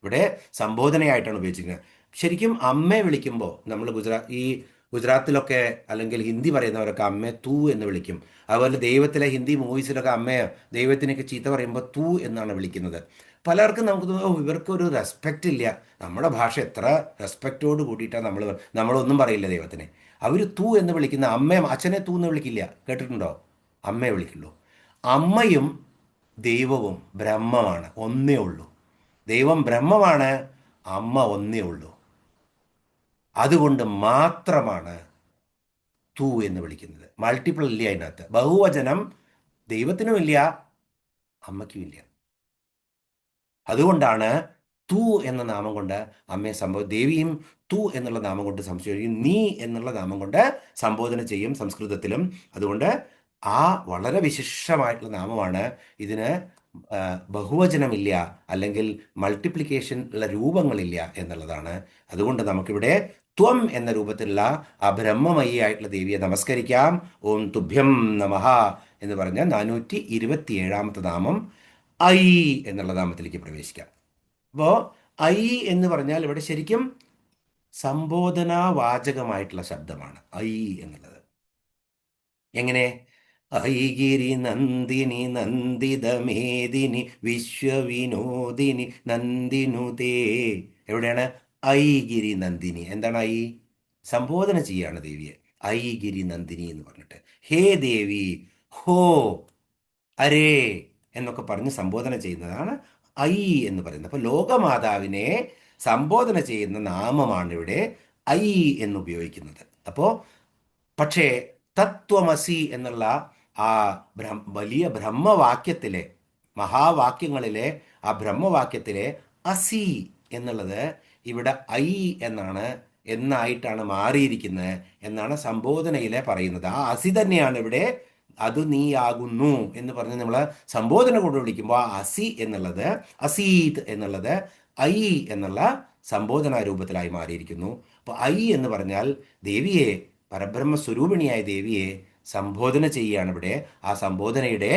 ഇവിടെ സംബോധനയായിട്ടാണ് ഉപയോഗിച്ചിരിക്കുന്നത്. ശരിക്കും അമ്മയെ വിളിക്കുമ്പോൾ നമ്മൾ ഗുജറാത്തിലൊക്കെ അല്ലെങ്കിൽ ഹിന്ദി പറയുന്നവരൊക്കെ അമ്മയെ തൂ എന്ന് വിളിക്കും. അതുപോലെ ദൈവത്തിലെ ഹിന്ദി മൂവീസിലൊക്കെ അമ്മയെ ദൈവത്തിനൊക്കെ ചീത്ത പറയുമ്പോൾ തൂ എന്നാണ് വിളിക്കുന്നത്. പലർക്കും നമുക്ക് തോന്നുന്നു ഇവർക്കൊരു റെസ്പെക്റ്റ് ഇല്ല. നമ്മുടെ ഭാഷ എത്ര റെസ്പെക്റ്റോട് കൂടിയിട്ടാണ് നമ്മളൊന്നും പറയില്ല ദൈവത്തിനെ. അവർ തൂ എന്ന് വിളിക്കുന്ന അമ്മയെ, അച്ഛനെ തൂ എന്ന് വിളിക്കില്ല. കേട്ടിട്ടുണ്ടോ? അമ്മയെ വിളിക്കുള്ളൂ. അമ്മയും ദൈവവും ബ്രഹ്മമാണ്, ഒന്നേ ഉള്ളൂ. ദൈവം ബ്രഹ്മമാണ്, അമ്മ ഒന്നേ ഉള്ളൂ. അതുകൊണ്ട് മാത്രമാണ് തൂ എന്ന് വിളിക്കുന്നത്. മൾട്ടിപ്പിൾ ഇല്ല അതിനകത്ത്. ബഹുവചനം ദൈവത്തിനുമില്ല, അമ്മയ്ക്കുമില്ല. അതുകൊണ്ടാണ് തൂ എന്ന നാമം കൊണ്ട് അമ്മയെ ദേവിയും തൂ എന്നുള്ള നാമം കൊണ്ട് സംശയിക്കും, നീ എന്നുള്ള നാമം കൊണ്ട് സംബോധന ചെയ്യും സംസ്കൃതത്തിലും. അതുകൊണ്ട് ആ വളരെ വിശിഷ്ടമായിട്ടുള്ള നാമമാണ്. ഇതിന് ബഹുവചനമില്ല, അല്ലെങ്കിൽ മൾട്ടിപ്ലിക്കേഷൻ ഉള്ള രൂപങ്ങളില്ല എന്നുള്ളതാണ്. അതുകൊണ്ട് നമുക്കിവിടെ ത്വം എന്ന രൂപത്തിലുള്ള ആ ബ്രഹ്മമയി ആയിട്ടുള്ള ദേവിയെ നമസ്കരിക്കാം. ഓം തുഭ്യം നമഃ എന്ന് പറഞ്ഞ 427 നാമം ഐ എന്നുള്ള നാമത്തിലേക്ക് പ്രവേശിക്കാം. അപ്പോൾ ഐ എന്ന് പറഞ്ഞാൽ ഇവിടെ ശരിക്കും സംബോധനാവാചകമായിട്ടുള്ള ശബ്ദമാണ് ഐ എന്നുള്ളത്. എങ്ങനെ? ഐഗിരി നന്ദിനി നന്ദിതമേദിനി വിശ്വവിനോദിനി നന്ദിനുതേ. എവിടെയാണ് ഐഗിരി നന്ദിനി? എന്താണ് ഐ? സംബോധന ചെയ്യാണ് ദേവിയെ. ഐഗിരി നന്ദിനി എന്ന് പറഞ്ഞിട്ട് ഹേ ദേവി, ഹോ, അരേ എന്നൊക്കെ പറഞ്ഞ് സംബോധന ചെയ്യുന്നതാണ് ഐ എന്ന് പറയുന്നത്. അപ്പോൾ ലോകമാതാവിനെ സംബോധന ചെയ്യുന്ന നാമമാണ് ഇവിടെ ഐ എന്ന് ഉപയോഗിക്കുന്നത്. അപ്പോൾ പക്ഷേ തത്വമസി എന്നുള്ള ആ വലിയ ബ്രഹ്മവാക്യത്തിലെ മഹാവാക്യങ്ങളിലെ ആ ബ്രഹ്മവാക്യത്തിലെ അസി എന്നുള്ളത് ഇവിടെ ഐ എന്നാണ് എന്നായിട്ടാണ് മാറിയിരിക്കുന്നത് എന്നാണ് സംബോധനയിലെ പറയുന്നത്. ആ അസി തന്നെയാണ് ഇവിടെ അത് നീയാകുന്നു എന്ന് പറഞ്ഞ് നമ്മൾ സംബോധന കൊണ്ട് വിളിക്കുമ്പോൾ ആ അസി എന്നുള്ളത് അസീത് എന്നുള്ളത് ഐ എന്നുള്ള സംബോധനാ രൂപത്തിലായി മാറിയിരിക്കുന്നു. അപ്പോൾ ഐ എന്ന് പറഞ്ഞാൽ ദേവിയെ, പരബ്രഹ്മ സ്വരൂപിണിയായ ദേവിയെ സംബോധന ചെയ്യുകയാണ് ഇവിടെ. ആ സംബോധനയുടെ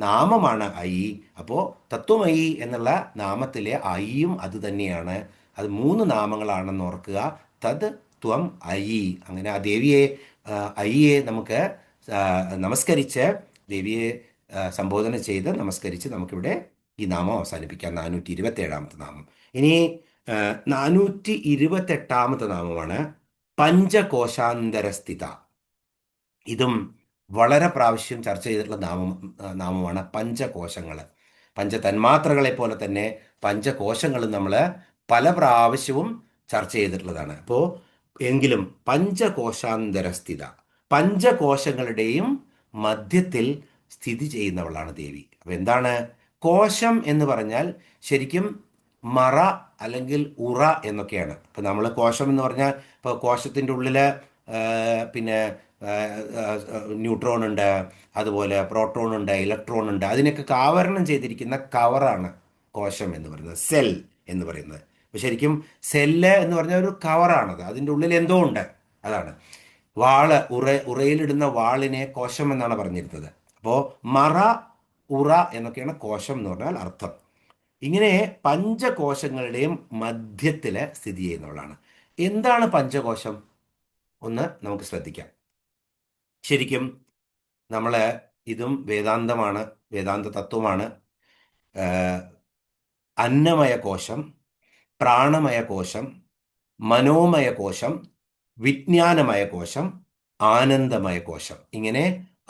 നാമമാണ് ഐ. അപ്പോൾ തത്വമയി എന്നുള്ള നാമത്തിലെ ഐയും അത് തന്നെയാണ്. അത് 3 നാമങ്ങളാണെന്ന് ഓർക്കുക. തത് ത്വം ഐ. അങ്ങനെ ആ ദേവിയെ, ഐയെ നമുക്ക് നമസ്കരിച്ച്, ദേവിയെ സംബോധന ചെയ്ത് നമസ്കരിച്ച് നമുക്കിവിടെ ഈ നാമം അവസാനിപ്പിക്കാം. 427ാമത്തെ നാമം. ഇനി 428ാമത്തെ നാമമാണ് പഞ്ചകോശാന്തരസ്ഥിത. ഇതും വളരെ പ്രാവശ്യം ചർച്ച ചെയ്തിട്ടുള്ള നാമമാണ്. പഞ്ചകോശങ്ങൾ, പഞ്ചതന്മാത്രകളെ പോലെ തന്നെ പഞ്ചകോശങ്ങളും നമ്മൾ പല പ്രാവശ്യവും ചർച്ച ചെയ്തിട്ടുള്ളതാണ്. അപ്പോൾ എങ്കിലും പഞ്ചകോശാന്തരസ്ഥിത, പഞ്ചകോശങ്ങളുടെയും മധ്യത്തിൽ സ്ഥിതി ചെയ്യുന്നവളാണ് ദേവി. അപ്പം എന്താണ് കോശം എന്ന് പറഞ്ഞാൽ? ശരിക്കും മറ അല്ലെങ്കിൽ ഉറ എന്നൊക്കെയാണ്. ഇപ്പം നമ്മൾ കോശം എന്ന് പറഞ്ഞാൽ ഇപ്പോൾ കോശത്തിൻ്റെ ഉള്ളിൽ പിന്നെ ന്യൂട്രോൺ ഉണ്ട്, അതുപോലെ പ്രോട്ടോൺ ഉണ്ട്, ഇലക്ട്രോൺ ഉണ്ട്. അതിനൊക്കെ ആവരണം ചെയ്തിരിക്കുന്ന കവറാണ് കോശം എന്ന് പറയുന്നത്, സെൽ എന്ന് പറയുന്നത്. അപ്പോൾ ശരിക്കും സെല്ല് എന്ന് പറഞ്ഞാൽ ഒരു കവറാണത്, അതിൻ്റെ ഉള്ളിൽ എന്തോ ഉണ്ട്. അതാണ് ഉറയിലിടുന്ന വാളിനെ കോശം എന്നാണ് പറഞ്ഞിരുന്നത്. അപ്പോൾ മറ, ഉറ എന്നൊക്കെയാണ് കോശം എന്ന് പറഞ്ഞാൽ അർത്ഥം. ഇങ്ങനെ പഞ്ചകോശങ്ങളുടെയും മധ്യത്തിൽ സ്ഥിതി ചെയ്യുന്നവളാണ്. എന്താണ് പഞ്ചകോശം? ഒന്ന് നമുക്ക് ശ്രദ്ധിക്കാം. ശരിക്കും നമ്മൾ ഇതും വേദാന്തമാണ്, വേദാന്ത തത്വമാണ്. അന്നമയ കോശം, പ്രാണമയ കോശം, മനോമയ കോശം, വിജ്ഞാനമയ കോശം, ആനന്ദമയ കോശം. ഇങ്ങനെ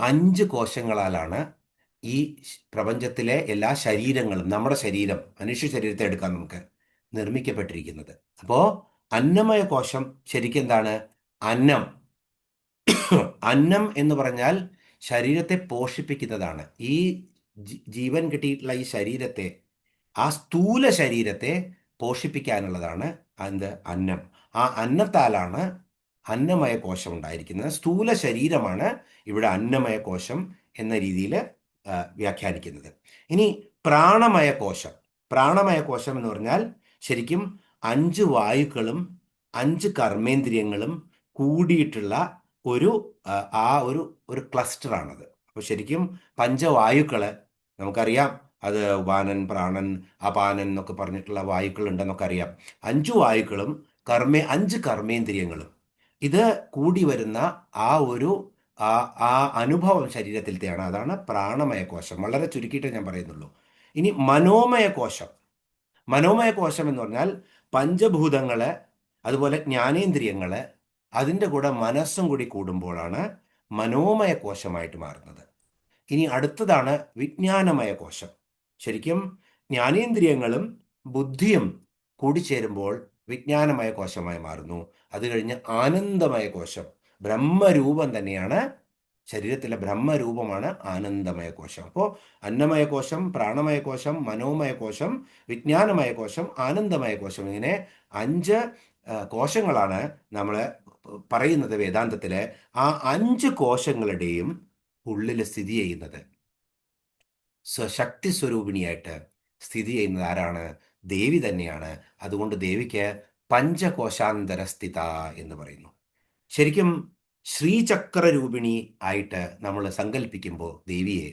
5 കോശങ്ങളാലാണ് ഈ പ്രപഞ്ചത്തിലെ എല്ലാ ശരീരങ്ങളും, നമ്മുടെ ശരീരം, മനുഷ്യ ശരീരത്തെ എടുക്കാൻ നമുക്ക് നിർമ്മിക്കപ്പെട്ടിരിക്കുന്നത്. അപ്പോൾ അന്നമയ കോശം ശരിക്കും എന്താണ്? അന്നം. അന്നം എന്ന് പറഞ്ഞാൽ ശരീരത്തെ പോഷിപ്പിക്കുന്നതാണ്. ഈ ജീവൻ കിട്ടിയിട്ടുള്ള ഈ ശരീരത്തെ, ആ സ്ഥൂല ശരീരത്തെ പോഷിപ്പിക്കാനുള്ളതാണ് എന്ത്? അന്നം. ആ അന്നത്താലാണ് അന്നമയ കോശം ഉണ്ടായിരിക്കുന്നത്. സ്ഥൂല ശരീരമാണ് ഇവിടെ അന്നമയ കോശം എന്ന രീതിയിൽ വ്യാഖ്യാനിക്കുന്നത്. ഇനി പ്രാണമയ കോശം. പ്രാണമയ കോശം എന്ന് പറഞ്ഞാൽ ശരിക്കും 5 വായുക്കളും 5 കർമ്മേന്ദ്രിയങ്ങളും കൂടിയിട്ടുള്ള ഒരു ഒരു ക്ലസ്റ്ററാണത്. അപ്പോൾ ശരിക്കും പഞ്ചവായുക്കൾ നമുക്കറിയാം. അത് വാനൻ, പ്രാണൻ, അപാനൻ എന്നൊക്കെ പറഞ്ഞിട്ടുള്ള വായുക്കൾ ഉണ്ടെന്നൊക്കെ അറിയാം. 5 വായുക്കളും 5 കർമ്മേന്ദ്രിയങ്ങളും ഇത് കൂടി വരുന്ന ആ അനുഭവം ശരീരത്തിലത്തെയാണ്. അതാണ് പ്രാണമയ കോശം. വളരെ ചുരുക്കിയിട്ട് ഞാൻ പറയുന്നുള്ളൂ. ഇനി മനോമയ കോശം. മനോമയ കോശം എന്ന് പറഞ്ഞാൽ പഞ്ചഭൂതങ്ങള്, അതുപോലെ ജ്ഞാനേന്ദ്രിയങ്ങള്, അതിൻ്റെ കൂടെ മനസ്സും കൂടി കൂടുമ്പോഴാണ് മനോമയ കോശമായിട്ട് മാറുന്നത്. ഇനി അടുത്തതാണ് വിജ്ഞാനമയ കോശം. ശരിക്കും ജ്ഞാനേന്ദ്രിയങ്ങളും ബുദ്ധിയും കൂടിച്ചേരുമ്പോൾ വിജ്ഞാനമയ കോശമായി മാറുന്നു. അത് കഴിഞ്ഞ് ആനന്ദമയ കോശം, ബ്രഹ്മരൂപം തന്നെയാണ്, ശരീരത്തിലെ ബ്രഹ്മരൂപമാണ് ആനന്ദമയ കോശം. അപ്പോൾ അന്നമയ കോശം, പ്രാണമയ കോശം, മനോമയ കോശം, വിജ്ഞാനമയ കോശം, ആനന്ദമയ കോശം, ഇങ്ങനെ 5 കോശങ്ങളാണ് നമ്മൾ പറയുന്നത് വേദാന്തത്തില്. ആ 5 കോശങ്ങളുടെയും ഉള്ളിൽ സ്ഥിതി ചെയ്യുന്നത്, ശക്തി സ്വരൂപിണിയായിട്ട് സ്ഥിതി ചെയ്യുന്നത് ആരാണ്? ദേവി തന്നെയാണ്. അതുകൊണ്ട് ദേവിക്ക് പഞ്ചകോശാന്തരസ്ഥിത എന്ന് പറയുന്നു. ശരിക്കും ശ്രീചക്രരൂപിണി ആയിട്ട് നമ്മൾ സങ്കല്പിക്കുമ്പോൾ ദേവിയെ,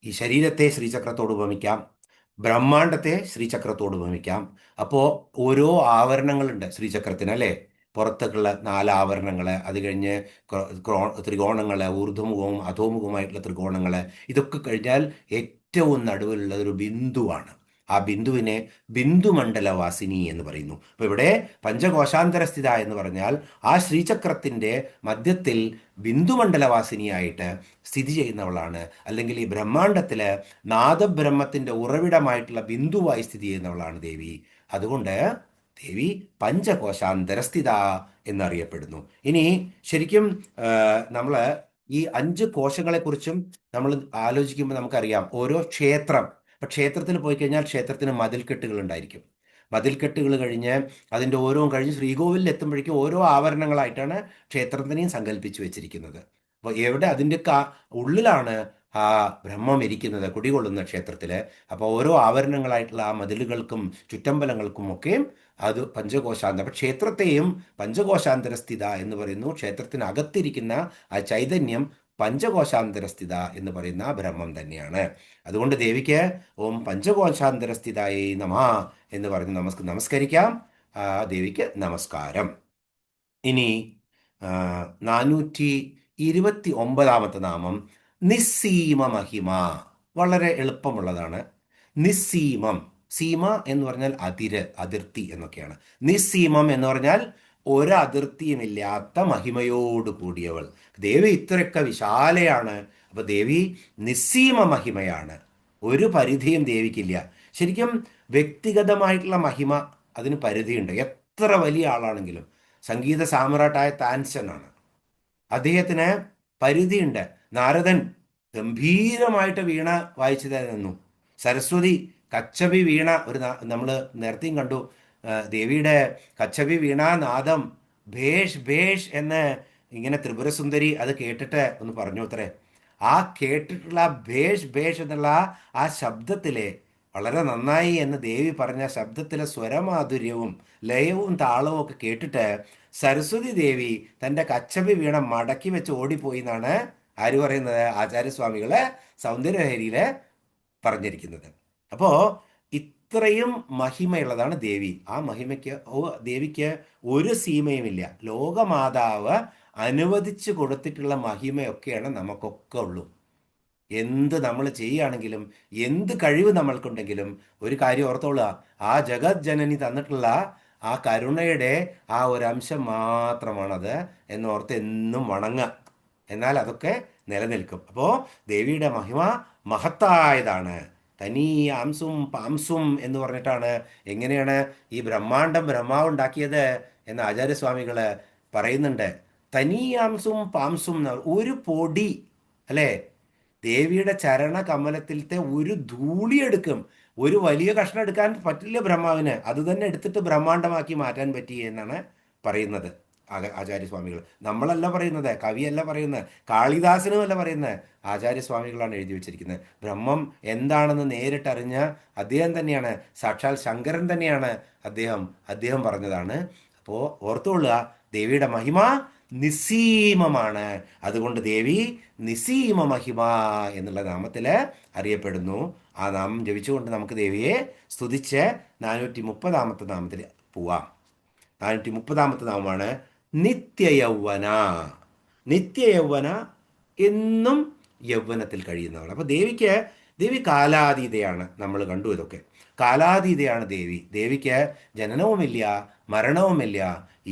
ഈ ശരീരത്തെ ശ്രീചക്രത്തോട് ഉപമിക്കാം, ബ്രഹ്മാണ്ടത്തെ ശ്രീചക്രത്തോട് ഉപമിക്കാം. അപ്പോൾ ഓരോ ആവരണങ്ങളുണ്ട് ശ്രീചക്രത്തിന്, അല്ലേ? പുറത്തേക്കുള്ള 4 ആവരണങ്ങൾ, അത് കഴിഞ്ഞ് ത്രികോണങ്ങൾ, ഊർധ്വമുഖവും അധോമുഖവുമായിട്ടുള്ള ത്രികോണങ്ങൾ, ഇതൊക്കെ കഴിഞ്ഞാൽ ഏറ്റവും നടുവിലുള്ള ഒരു ബിന്ദുവാണ്. ആ ബിന്ദുവിനെ ബിന്ദുമണ്ഡലവാസിനി എന്ന് പറയുന്നു. അപ്പോൾ ഇവിടെ പഞ്ചകോശാന്തരസ്ഥിത എന്ന് പറഞ്ഞാൽ ആ ശ്രീചക്രത്തിൻ്റെ മധ്യത്തിൽ ബിന്ദുമണ്ഡലവാസിനിയായിട്ട് സ്ഥിതി ചെയ്യുന്നവളാണ്. അല്ലെങ്കിൽ ഈ ബ്രഹ്മാണ്ടത്തിൽ നാദബ്രഹ്മത്തിൻ്റെ ഉറവിടമായിട്ടുള്ള ബിന്ദുവായി സ്ഥിതി ചെയ്യുന്നവളാണ് ദേവി. അതുകൊണ്ട് ദേവി പഞ്ചകോശാന്തരസ്ഥിത എന്നറിയപ്പെടുന്നു. ഇനി ശരിക്കും നമ്മൾ ഈ 5 കോശങ്ങളെക്കുറിച്ചും നമ്മൾ ആലോചിക്കുമ്പോൾ നമുക്കറിയാം ഓരോ ക്ഷേത്രം. ഇപ്പം ക്ഷേത്രത്തിൽ പോയി കഴിഞ്ഞാൽ ക്ഷേത്രത്തിന് മതിൽക്കെട്ടുകൾ ഉണ്ടായിരിക്കും. മതിൽക്കെട്ടുകൾ കഴിഞ്ഞ് അതിൻ്റെ ഓരോ കഴിഞ്ഞ് ശ്രീകോവിലിൽ എത്തുമ്പോഴേക്കും ഓരോ ആവരണങ്ങളായിട്ടാണ് ക്ഷേത്രത്തിനെയും സങ്കല്പിച്ച് വെച്ചിരിക്കുന്നത്. അപ്പോൾ എവിടെ അതിൻ്റെയൊക്കെ ഉള്ളിലാണ് ആ ബ്രഹ്മം ഇരിക്കുന്നത്, കുടികൊള്ളുന്ന ക്ഷേത്രത്തിൽ. അപ്പോൾ ഓരോ ആവരണങ്ങളായിട്ടുള്ള ആ മതിലുകൾക്കും ചുറ്റമ്പലങ്ങൾക്കും ഒക്കെയും അത് പഞ്ചകോശാന്തരം. അപ്പം ക്ഷേത്രത്തെയും പഞ്ചകോശാന്തര സ്ഥിത എന്ന് പറയുന്നു. ക്ഷേത്രത്തിനകത്തിരിക്കുന്ന ആ ചൈതന്യം പഞ്ചകോശാന്തര സ്ഥിത എന്ന് പറയുന്ന ബ്രഹ്മം തന്നെയാണ്. അതുകൊണ്ട് ദേവിക്ക് ഓം പഞ്ചകോശാന്തര സ്ഥിതായേ നമ എന്ന് പറഞ്ഞ് നമസ്കരിക്കാം. ആ ദേവിക്ക് നമസ്കാരം. ഇനി 429 നാമം നിസ്സീമ മഹിമ. വളരെ എളുപ്പമുള്ളതാണ്. നിസ്സീമം. സീമ എന്ന് പറഞ്ഞാൽ അതിര്, അതിർത്തി എന്നൊക്കെയാണ്. നിസ്സീമം എന്ന് പറഞ്ഞാൽ ഒരതിർത്തിയുമില്ലാത്ത മഹിമയോട് കൂടിയവൾ. ദേവി ഇത്രയൊക്കെ വിശാലയാണ്. അപ്പൊ ദേവി നിസ്സീമ മഹിമയാണ്. ഒരു പരിധിയും ദേവിക്കില്ല. ശരിക്കും വ്യക്തിഗതമായിട്ടുള്ള മഹിമ അതിന് പരിധിയുണ്ട്. എത്ര വലിയ ആളാണെങ്കിലും. സംഗീത സാമ്രാട്ടായ താൻസനാണ്, അദ്ദേഹത്തിന് പരിധിയുണ്ട്. നാരദൻ ഗംഭീരമായിട്ട് വീണ വായിച്ചു തരുന്നു. സരസ്വതി കച്ചപി വീണ നമ്മൾ നേരത്തെയും കണ്ടു. ദേവിയുടെ കച്ചപി വീണാനാദം ഭേഷ് ഭേഷ് എന്ന് ഇങ്ങനെ ത്രിപുരസുന്ദരി അത് കേട്ടിട്ട് ഒന്ന് പറഞ്ഞു അത്രേ. ആ കേട്ടിട്ടുള്ള ഭേഷ് ഭേഷ് എന്നുള്ള ആ ശബ്ദത്തിലെ വളരെ നന്നായി എന്ന് ദേവി പറഞ്ഞ ശബ്ദത്തിലെ സ്വരമാധുര്യവും ലയവും താളവും ഒക്കെ കേട്ടിട്ട് സരസ്വതി ദേവി തൻ്റെ കച്ചപി വീണ മടക്കി വെച്ച് ഓടിപ്പോയി എന്നാണ് ആര് പറയുന്നത്? ആചാര്യസ്വാമികളെ സൗന്ദര്യലഹരിയില് പറഞ്ഞിരിക്കുന്നത്. അപ്പോൾ ഇത്രയും മഹിമയുള്ളതാണ് ദേവി. ആ മഹിമയ്ക്ക് ദേവിക്ക് ഒരു സീമയുമില്ല. ലോകമാതാവ് അനുവദിച്ചു കൊടുത്തിട്ടുള്ള മഹിമയൊക്കെയാണ് നമുക്കൊക്കെ ഉള്ളൂ. എന്ത് നമ്മൾ ചെയ്യുകയാണെങ്കിലും എന്ത് കഴിവ് നമ്മൾക്കുണ്ടെങ്കിലും ഒരു കാര്യം ഓർത്തോളുക, ആ ജഗത് ജനനി തന്നിട്ടുള്ള ആ കരുണയുടെ ആ ഒരു അംശം മാത്രമാണത് എന്നോർത്ത് എന്നും വണങ്ങുക. എന്നാൽ അതൊക്കെ നിലനിൽക്കും. അപ്പോൾ ദേവിയുടെ മഹിമ മഹത്തായതാണ്. തനീയാംസും പാംസും എന്ന് പറഞ്ഞിട്ടാണ് എങ്ങനെയാണ് ഈ ബ്രഹ്മാണ്ടം ബ്രഹ്മാവ് ഉണ്ടാക്കിയത് എന്ന് ആചാര്യസ്വാമികൾ പറയുന്നുണ്ട്. തനീയാംസും പാംസും ഒരു പൊടി അല്ലേ, ദേവിയുടെ ചരണ കമലത്തിലത്തെ ഒരു ധൂളി എടുക്കും. ഒരു വലിയ കഷ്ണം എടുക്കാൻ പറ്റില്ല ബ്രഹ്മാവിന്. അത് തന്നെ എടുത്തിട്ട് ബ്രഹ്മാണ്ടമാക്കി മാറ്റാൻ പറ്റി എന്നാണ് പറയുന്നത് ആചാര്യസ്വാമികൾ. നമ്മളല്ല പറയുന്നത്, കവിയല്ല പറയുന്നത്, കാളിദാസനും അല്ല പറയുന്നത്, ആചാര്യസ്വാമികളാണ് എഴുതി വെച്ചിരിക്കുന്നത്. ബ്രഹ്മം എന്താണെന്ന് നേരിട്ടറിഞ്ഞ അദ്ദേഹം തന്നെയാണ്, സാക്ഷാൽ ശങ്കരൻ തന്നെയാണ് അദ്ദേഹം പറഞ്ഞതാണ്. അപ്പോൾ ഓർത്തുകൊള്ളുക, ദേവിയുടെ മഹിമ നിസ്സീമമാണ്. അതുകൊണ്ട് ദേവി നിസ്സീമ മഹിമ എന്നുള്ള നാമത്തിൽ അറിയപ്പെടുന്നു. ആ നാമം ജപിച്ചുകൊണ്ട് നമുക്ക് ദേവിയെ സ്തുതിച്ച് 430 നാമത്തിൽ പോവാം. 430 നാമമാണ് നിത്യയൗവന. നിത്യയൗവന, എന്നും യൗവനത്തിൽ കഴിയുന്നവൾ. അപ്പോൾ ദേവി കാലാതീതയാണ്. നമ്മൾ കണ്ടു ഇതൊക്കെ. കാലാതീതയാണ് ദേവി. ദേവിക്ക് ജനനവുമില്ല മരണവുമില്ല.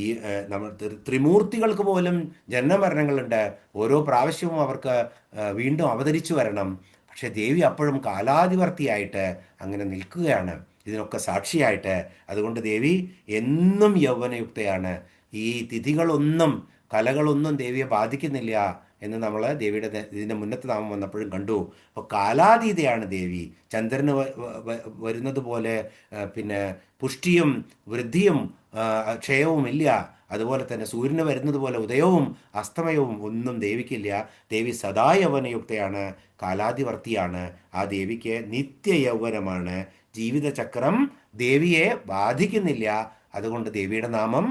ഈ നമ്മൾ ത്രിമൂർത്തികൾക്ക് പോലും ജനനമരണങ്ങളുണ്ട്. ഓരോ പ്രാവശ്യവും അവർക്ക് വീണ്ടും അവതരിച്ചു വരണം. പക്ഷെ ദേവി അപ്പോഴും കാലാധിവർത്തിയായിട്ട് അങ്ങനെ നിൽക്കുകയാണ്, ഇതിനൊക്കെ സാക്ഷിയായിട്ട്. അതുകൊണ്ട് ദേവി എന്നും യൗവനയുക്തയാണ്. ഈ തിഥികളൊന്നും കലകളൊന്നും ദേവിയെ ബാധിക്കുന്നില്ല എന്ന് നമ്മൾ ദേവിയുടെ ഇതിൻ്റെ മുന്നത്തെ നാമം വന്നപ്പോഴും കണ്ടു. അപ്പോൾ കാലാതീതയാണ് ദേവി. ചന്ദ്രന് വരുന്നത് പോലെ പിന്നെ പുഷ്ടിയും വൃദ്ധിയും ക്ഷയവും ഇല്ല. അതുപോലെ തന്നെ സൂര്യന് വരുന്നത് പോലെ ഉദയവും അസ്തമയവും ഒന്നും ദേവിക്കില്ല. ദേവി സദാ യൗവനയുക്തയാണ്, കാലാതിവർത്തിയാണ്. ആ ദേവിക്ക് നിത്യയൗവനമാണ്. ജീവിതചക്രം ദേവിയെ ബാധിക്കുന്നില്ല. അതുകൊണ്ട് ദേവിയുടെ നാമം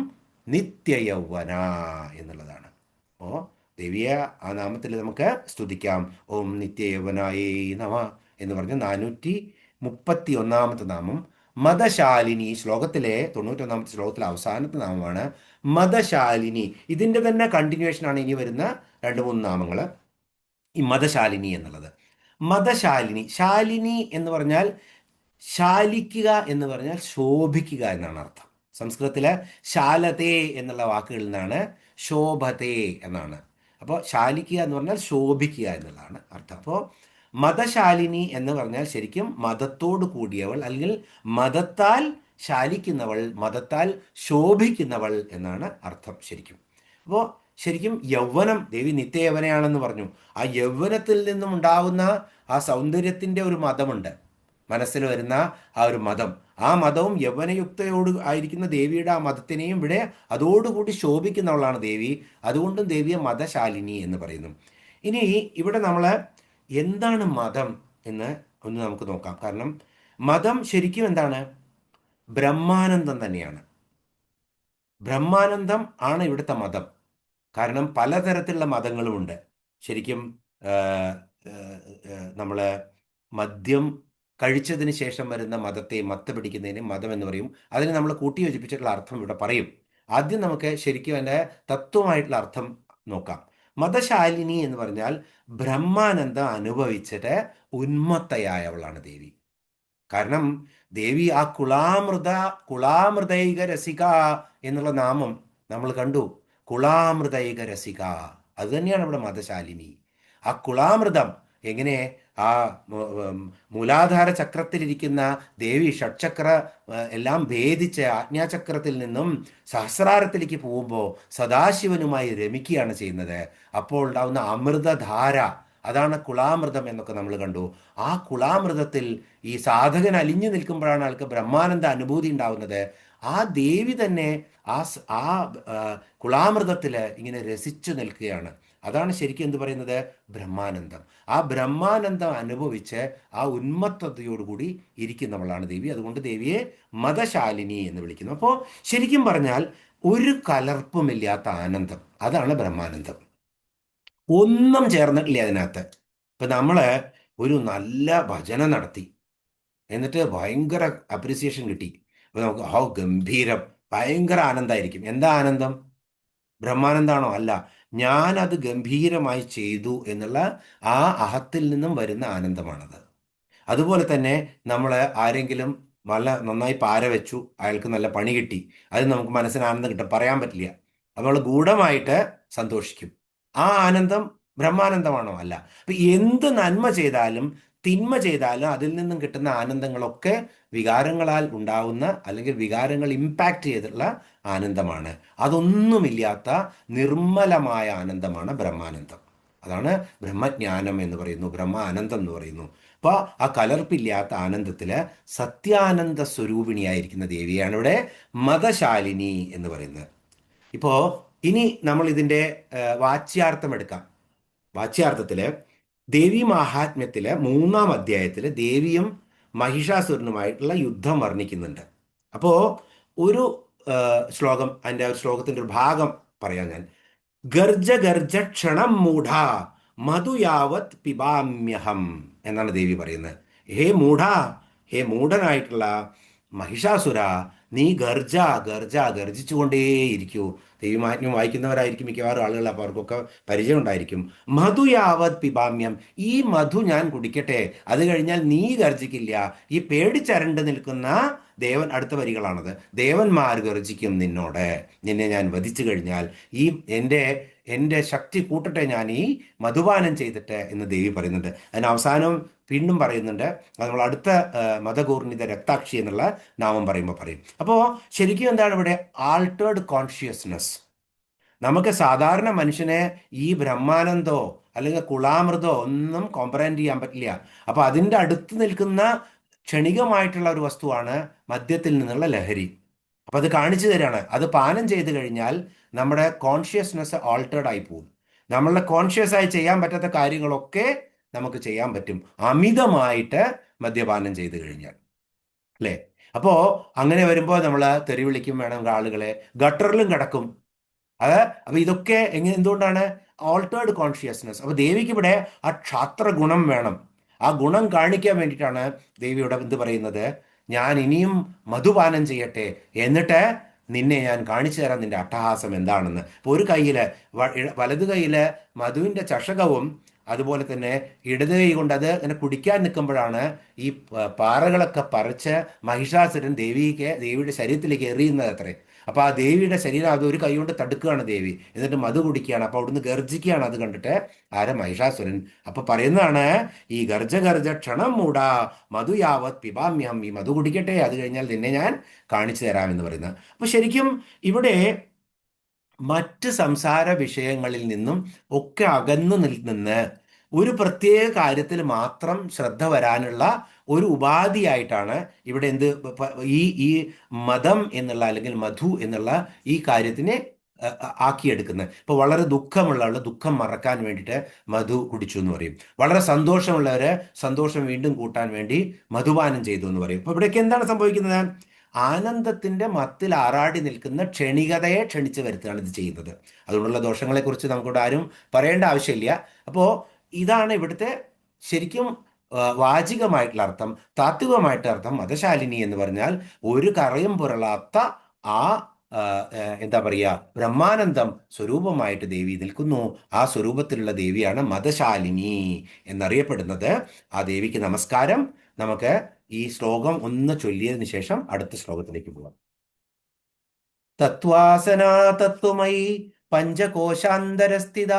നിത്യയൗവന എന്നുള്ളതാണ്. അപ്പോൾ ദേവിയെ ആ നാമത്തിൽ നമുക്ക് സ്തുതിക്കാം. ഓം നിത്യയൗവനായേ നമ എന്ന് പറഞ്ഞ് 431 നാമം മദശാലിനി. ശ്ലോകത്തിലെ 91 ശ്ലോകത്തിലെ അവസാനത്തെ നാമമാണ് മദശാലിനി. ഇതിൻ്റെ തന്നെ കണ്ടിന്യൂവേഷനാണ് ഇനി വരുന്ന 2-3 നാമങ്ങൾ. ഈ മദശാലിനി എന്നുള്ളത്, മദശാലിനി, ശാലിനി എന്ന് പറഞ്ഞാൽ ശാലിക്കുക എന്ന് പറഞ്ഞാൽ ശോഭിക്കുക എന്നാണ് അർത്ഥം. സംസ്കൃതത്തിലെ ശാലതേ എന്നുള്ള വാക്കുകളിൽ നിന്നാണ് ശോഭതേ എന്നാണ്. അപ്പോൾ ശാലിക്കുക എന്ന് പറഞ്ഞാൽ ശോഭിക്കുക എന്നുള്ളതാണ് അർത്ഥം. അപ്പോൾ മദശാലിനി എന്ന് പറഞ്ഞാൽ ശരിക്കും മതത്തോട് കൂടിയവൾ, അല്ലെങ്കിൽ മതത്താൽ ശാലിക്കുന്നവൾ, മതത്താൽ ശോഭിക്കുന്നവൾ എന്നാണ് അർത്ഥം ശരിക്കും. അപ്പോൾ ശരിക്കും യൗവനം, ദേവി നിത്യയൗവനയാണെന്ന് പറഞ്ഞു. ആ യൗവനത്തിൽ നിന്നും ഉണ്ടാവുന്ന ആ സൗന്ദര്യത്തിൻ്റെ ഒരു മതമുണ്ട്, മനസ്സിൽ വരുന്ന ആ ഒരു മതം. ആ മതവും യൗവനയുക്തയോട് ആയിരിക്കുന്ന ദേവിയുടെ ആ മതത്തിനെയും ഇവിടെ അതോടുകൂടി ശോഭിക്കുന്നവളാണ് ദേവി. അതുകൊണ്ടും ദേവിയെ മതശാലിനി എന്ന് പറയുന്നു. ഇനി ഇവിടെ നമ്മൾ എന്താണ് മതം എന്ന് ഒന്ന് നമുക്ക് നോക്കാം. കാരണം മതം ശരിക്കും എന്താണ്? ബ്രഹ്മാനന്ദം തന്നെയാണ്. ബ്രഹ്മാനന്ദം ആണ് ഇവിടുത്തെ മതം. കാരണം പലതരത്തിലുള്ള മതങ്ങളുമുണ്ട്. ശരിക്കും നമ്മൾ മദ്യം കഴിച്ചതിന് ശേഷം വരുന്ന മതത്തെ, മത്ത് പിടിക്കുന്നതിന് മതം എന്ന് പറയും. അതിന് നമ്മൾ കൂട്ടി യോജിപ്പിച്ചിട്ടുള്ള അർത്ഥം ഇവിടെ പറയും. ആദ്യം നമുക്ക് ശരിക്കും അതിൻ്റെ തത്വമായിട്ടുള്ള അർത്ഥം നോക്കാം. മതശാലിനി എന്ന് പറഞ്ഞാൽ ബ്രഹ്മാനന്ദം അനുഭവിച്ചിട്ട് ഉന്മത്തയായവളാണ് ദേവി. കാരണം ദേവി ആ കുളാമൃതൈക രസിക എന്നുള്ള നാമം നമ്മൾ കണ്ടു. കുളാമൃതൈക രസിക, അത് തന്നെയാണ് ഇവിടെ മതശാലിനി. ആ കുളാമൃതം എങ്ങനെ ആ മൂലാധാര ചക്രത്തിലിരിക്കുന്ന ദേവി ഷഡ്ചക്ര എല്ലാം ഭേദിച്ച് ആജ്ഞാചക്രത്തിൽ നിന്നും സഹസ്രാരത്തിലേക്ക് പോകുമ്പോൾ സദാശിവനുമായി രമിക്കുകയാണ് ചെയ്യുന്നത്. അപ്പോൾ ഉണ്ടാവുന്ന അമൃതധാര, അതാണ് കുളാമൃതം എന്നൊക്കെ നമ്മൾ കണ്ടു. ആ കുളാമൃതത്തിൽ ഈ സാധകൻ അലിഞ്ഞു നിൽക്കുമ്പോഴാണ് ആൾക്ക് ബ്രഹ്മാനന്ദ അനുഭൂതി ഉണ്ടാവുന്നത്. ആ ദേവി തന്നെ ആ കുളാമൃതത്തിൽ ഇങ്ങനെ രസിച്ചു നിൽക്കുകയാണ്. അതാണ് ശരിക്കും എന്ത് പറയുന്നത്? ബ്രഹ്മാനന്ദം. ആ ബ്രഹ്മാനന്ദം അനുഭവിച്ച് ആ ഉന്മത്തതയോടുകൂടി ഇരിക്കുന്നവളാണ് ദേവി. അതുകൊണ്ട് ദേവിയെ മതശാലിനി എന്ന് വിളിക്കുന്നു. അപ്പോൾ ശരിക്കും പറഞ്ഞാൽ ഒരു കലർപ്പുമില്ലാത്ത ആനന്ദം, അതാണ് ബ്രഹ്മാനന്ദം. ഒന്നും ചേർന്നിട്ടില്ല അതിനകത്ത്. ഇപ്പം നമ്മൾ ഒരു നല്ല ഭജന നടത്തി, എന്നിട്ട് ഭയങ്കര അപ്രിസിയേഷൻ കിട്ടി. അപ്പോൾ നമുക്ക് ഗംഭീരം, ഭയങ്കര ആനന്ദമായിരിക്കും. എന്താ ആനന്ദം? ബ്രഹ്മാനന്ദാണോ? അല്ല. ഞാനത് ഗംഭീരമായി ചെയ്തു എന്നുള്ള ആ അഹത്തിൽ നിന്നും വരുന്ന ആനന്ദമാണത്. അതുപോലെ തന്നെ നമ്മൾ ആരെങ്കിലും നല്ല നന്നായി പാര വെച്ചു, അയാൾക്ക് നല്ല പണി കിട്ടി, അത് നമുക്ക് മനസ്സിന് ആനന്ദം കിട്ടും, പറയാൻ പറ്റില്ല. അപ്പോൾ ഗൂഢമായിട്ട് സന്തോഷിക്കും. ആ ആനന്ദം ബ്രഹ്മാനന്ദമാണോ? അല്ല. അപ്പൊ എന്ത് നന്മ ചെയ്താലും തിന്മ ചെയ്താലും അതിൽ നിന്നും കിട്ടുന്ന ആനന്ദങ്ങളൊക്കെ വികാരങ്ങളാൽ ഉണ്ടാവുന്ന, അല്ലെങ്കിൽ വികാരങ്ങൾ ഇമ്പാക്റ്റ് ചെയ്തിട്ടുള്ള ആനന്ദമാണ്. അതൊന്നുമില്ലാത്ത നിർമ്മലമായ ആനന്ദമാണ് ബ്രഹ്മാനന്ദം. അതാണ് ബ്രഹ്മജ്ഞാനം എന്ന് പറയുന്നു, ബ്രഹ്മ ആനന്ദം എന്ന് പറയുന്നു. അപ്പോൾ ആ കലർപ്പില്ലാത്ത ആനന്ദത്തില് സത്യാനന്ദ സ്വരൂപിണിയായിരിക്കുന്ന ദേവിയാണ് ഇവിടെ മതശാലിനി എന്ന് പറയുന്നത്. ഇപ്പോൾ ഇനി നമ്മൾ ഇതിൻ്റെ വാച്യാർത്ഥം എടുക്കാം. വാച്യാർത്ഥത്തില് ദേവി മഹാത്മ്യത്തില് 3-ാം അധ്യായത്തില് ദേവിയും മഹിഷാസുരനുമായിട്ടുള്ള യുദ്ധം വർണ്ണിക്കുന്നുണ്ട്. അപ്പോൾ ഒരു ശ്ലോകം, അതിൻ്റെ ശ്ലോകത്തിൻ്റെ ഒരു ഭാഗം പറയാം ഞാൻ. ഗർജ ഗർജ ക്ഷണം മൂഢ മധുയാവത് പിബാമ്യഹം എന്നാണ് ദേവി പറയുന്നത്. ഹേ മൂഢ, ഹേ മൂഢനായിട്ടുള്ള മഹിഷാസുര, നീ ഗർജ ഗർജ ഗർജിച്ചുകൊണ്ടേയിരിക്കൂ. ദൈവമാജ്ഞം വായിക്കുന്നവരായിരിക്കും മിക്കവാറും ആളുകൾ, അപ്പോൾ അവർക്കൊക്കെ പരിചയം ഉണ്ടായിരിക്കും. മധുയാവത് പിബാമ്യം, ഈ മധു ഞാൻ കുടിക്കട്ടെ, അത് കഴിഞ്ഞാൽ നീ ഗർജിക്കില്ല. ഈ പേടിച്ചരണ്ട് നിൽക്കുന്ന ദേവൻ, അടുത്ത വരികളാണത്, ദേവന്മാർ ഗർജിക്കും നിന്നോട്, നിന്നെ ഞാൻ വധിച്ചു കഴിഞ്ഞാൽ. ഈ എൻ്റെ ശക്തി കൂട്ടട്ടെ ഞാൻ ഈ മധുപാനം ചെയ്തിട്ട് എന്ന് ദേവി പറയുന്നുണ്ട്. അതിന് അവസാനം വീണ്ടും പറയുന്നുണ്ട്, അത് നമ്മൾ അടുത്ത മതകൂർണിത രക്താക്ഷി എന്നുള്ള നാമം പറയുമ്പോൾ പറയും. അപ്പോൾ ശരിക്കും എന്താണ് ഇവിടെ? Altered consciousness. നമുക്ക് സാധാരണ മനുഷ്യനെ ഈ ബ്രഹ്മാനന്ദോ അല്ലെങ്കിൽ കുളാമൃതോ ഒന്നും കോംപ്രഹെൻഡ് ചെയ്യാൻ പറ്റില്ല. അപ്പോൾ അതിൻ്റെ അടുത്ത് നിൽക്കുന്ന ക്ഷണികമായിട്ടുള്ള ഒരു വസ്തുവാണ് മദ്യത്തിൽ നിന്നുള്ള ലഹരി. അപ്പോൾ അത് കാണിച്ചു തരാണ്. അത് പാനം ചെയ്ത് കഴിഞ്ഞാൽ നമ്മുടെ കോൺഷ്യസ്നെസ് ആൾട്ടേർഡ് ആയി പോകും. നമ്മളുടെ കോൺഷ്യസ് ആയി ചെയ്യാൻ പറ്റാത്ത കാര്യങ്ങളൊക്കെ നമുക്ക് ചെയ്യാൻ പറ്റും, അമിതമായിട്ട് മദ്യപാനം ചെയ്ത് കഴിഞ്ഞാൽ, അല്ലേ? അപ്പോൾ അങ്ങനെ വരുമ്പോൾ നമ്മൾ തെറി വിളിക്കും വേണം ആളുകളെ, ഗട്ടറിലും കിടക്കും. അപ്പോൾ ഇതൊക്കെ എന്തുകൊണ്ടാണ്? Altered consciousness. അപ്പോൾ ദേവിക്ക് ഇവിടെ ആ ക്ഷാത്ര ഗുണം വേണം. ആ ഗുണം കാണിക്കാൻ വേണ്ടിയിട്ടാണ് ദേവിയുടെ എന്ത് പറയുന്നത്? ഞാൻ ഇനിയും മധുപാനം ചെയ്യട്ടെ, എന്നിട്ട് നിന്നെ ഞാൻ കാണിച്ചു തരാം നിന്റെ അട്ടഹാസം എന്താണെന്ന്. ഇപ്പോൾ ഒരു കയ്യിൽ, വലതു കയ്യിൽ മധുവിൻ്റെ ചഷകവും അതുപോലെ തന്നെ ഇടത് കൈ കൊണ്ട് അത് ഇങ്ങനെ കുടിക്കാൻ നിൽക്കുമ്പോഴാണ് ഈ പാറകളൊക്കെ പറിച്ച് മഹിഷാസുരൻ ദേവിയുടെ ശരീരത്തിലേക്ക് എറിയുന്നത് അത്രേ. അപ്പോൾ ആ ദേവിയുടെ ശരീരം അത് ഒരു കൈ കൊണ്ട് തടുക്കുകയാണ് ദേവി, എന്നിട്ട് മധു കുടിക്കുകയാണ്. അപ്പോൾ അവിടുന്ന് ഗർജിക്കുകയാണ്. അത് കണ്ടിട്ട് മഹിഷാസുരൻ. അപ്പോൾ പറയുന്നതാണ്, ഈ ഗർജ ഗർജ ക്ഷണം മൂടാ മധുയാവത് പിബാമ്യം, ഈ മധു കുടിക്കട്ടെ, അത് കഴിഞ്ഞാൽ നിന്നെ ഞാൻ കാണിച്ചു തരാമെന്ന് പറയുന്നത്. അപ്പോൾ ശരിക്കും ഇവിടെ മറ്റ് സംസാര വിഷയങ്ങളിൽ നിന്നും ഒക്കെ അകന്നു നിന്ന് ഒരു പ്രത്യേക കാര്യത്തിൽ മാത്രം ശ്രദ്ധ വരാനുള്ള ഒരു ഉപാധിയായിട്ടാണ് ഇവിടെ ഈ മതം എന്നുള്ള അല്ലെങ്കിൽ മധു എന്നുള്ള ഈ കാര്യത്തിനെ ആക്കിയെടുക്കുന്നത്. ഇപ്പോൾ വളരെ ദുഃഖമുള്ള ആൾ ദുഃഖം മറക്കാൻ വേണ്ടിയിട്ട് മധു കുടിച്ചു എന്ന് പറയും. വളരെ സന്തോഷമുള്ളവര് സന്തോഷം വീണ്ടും കൂട്ടാൻ വേണ്ടി മധുപാനം ചെയ്തു എന്ന് പറയും. അപ്പോൾ ഇവിടേക്ക് എന്താണ് സംഭവിക്കുന്നത്? ആനന്ദത്തിന്റെ മത്തിൽ ആറാടി നിൽക്കുന്ന ക്ഷണികതയെ ക്ഷണിച്ചു വരുത്തുകയാണ് ഇത് ചെയ്യുന്നത്. അതുകൊണ്ടുള്ള ദോഷങ്ങളെക്കുറിച്ച് നമുക്കിവിടെ ആരും പറയേണ്ട ആവശ്യമില്ല. അപ്പോൾ ഇതാണ് ഇവിടുത്തെ ശരിക്കും വാചികമായിട്ടുള്ള അർത്ഥം. താത്വികമായിട്ടുള്ള അർത്ഥം മതശാലിനി എന്ന് പറഞ്ഞാൽ ഒരു കറയും പുരളാത്ത ആ എന്താ പറയുക, ബ്രഹ്മാനന്ദം സ്വരൂപമായിട്ട് ദേവി നിൽക്കുന്നു. ആ സ്വരൂപത്തിലുള്ള ദേവിയാണ് മതശാലിനി എന്നറിയപ്പെടുന്നത്. ആ ദേവിക്ക് നമസ്കാരം. നമുക്ക് ഈ ശ്ലോകം ഒന്ന് ചൊല്ലിയതിനു ശേഷം അടുത്ത ശ്ലോകത്തിലേക്ക് പോകാം. തത്വാസനാ തത്വമയി പഞ്ചകോശാന്തരസ്ഥിത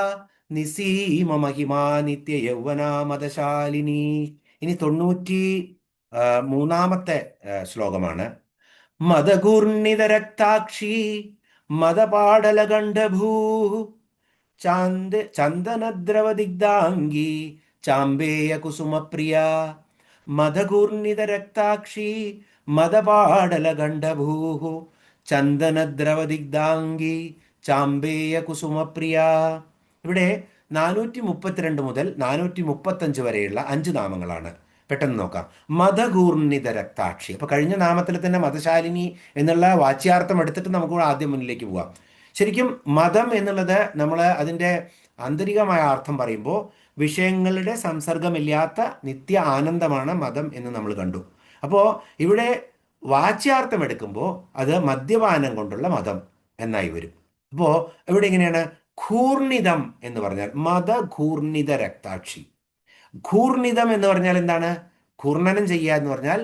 നിസീമ മഹിമാ നിത്യ യൗവനാ മതശാലിനി. ഇനി 93-ാമത്തെ ശ്ലോകമാണ്. മദഗൂർണിതരക്താക്ഷി മദപാടലഗണ്ഡഭൂ ചന്ദനദ്രവദിഗ്ധാംഗി ചാമ്പേയ കുസുമപ്രിയ. മദഗൂർണിതരക്താക്ഷി മദപാടലഗണ്ഡഭൂ ചന്ദനദ്രവദിഗ്ധാംഗി ചാമ്പേയ കുസുമപ്രിയ. ഇവിടെ 432 മുതൽ 435 വരെയുള്ള 5 നാമങ്ങളാണ്. പെട്ടെന്ന് നോക്കാം. മദഗൂർണിത രക്താക്ഷി. അപ്പൊ കഴിഞ്ഞ നാമത്തിൽ തന്നെ മതശാലിനി എന്നുള്ള വാച്യാർത്ഥം എടുത്തിട്ട് നമുക്ക് ആദ്യം മുന്നിലേക്ക് പോവാം. ശരിക്കും മതം എന്നുള്ളത് നമ്മൾ അതിൻ്റെ ആന്തരികമായ അർത്ഥം പറയുമ്പോൾ വിഷയങ്ങളുടെ സംസർഗമില്ലാത്ത നിത്യ ആനന്ദമാണ് മതം എന്ന് നമ്മൾ കണ്ടു. അപ്പോൾ ഇവിടെ വാച്യാർത്ഥം എടുക്കുമ്പോൾ അത് മദ്യപാനം കൊണ്ടുള്ള മതം എന്നായി വരും. അപ്പോൾ ഇവിടെ എങ്ങനെയാണ്? ഘൂർണിതം എന്ന് പറഞ്ഞാൽ മദഘൂർണിത രക്താക്ഷി. ഘൂർണിതം എന്ന് പറഞ്ഞാൽ എന്താണ്? ഘൂർണനം ചെയ്യുക എന്ന് പറഞ്ഞാൽ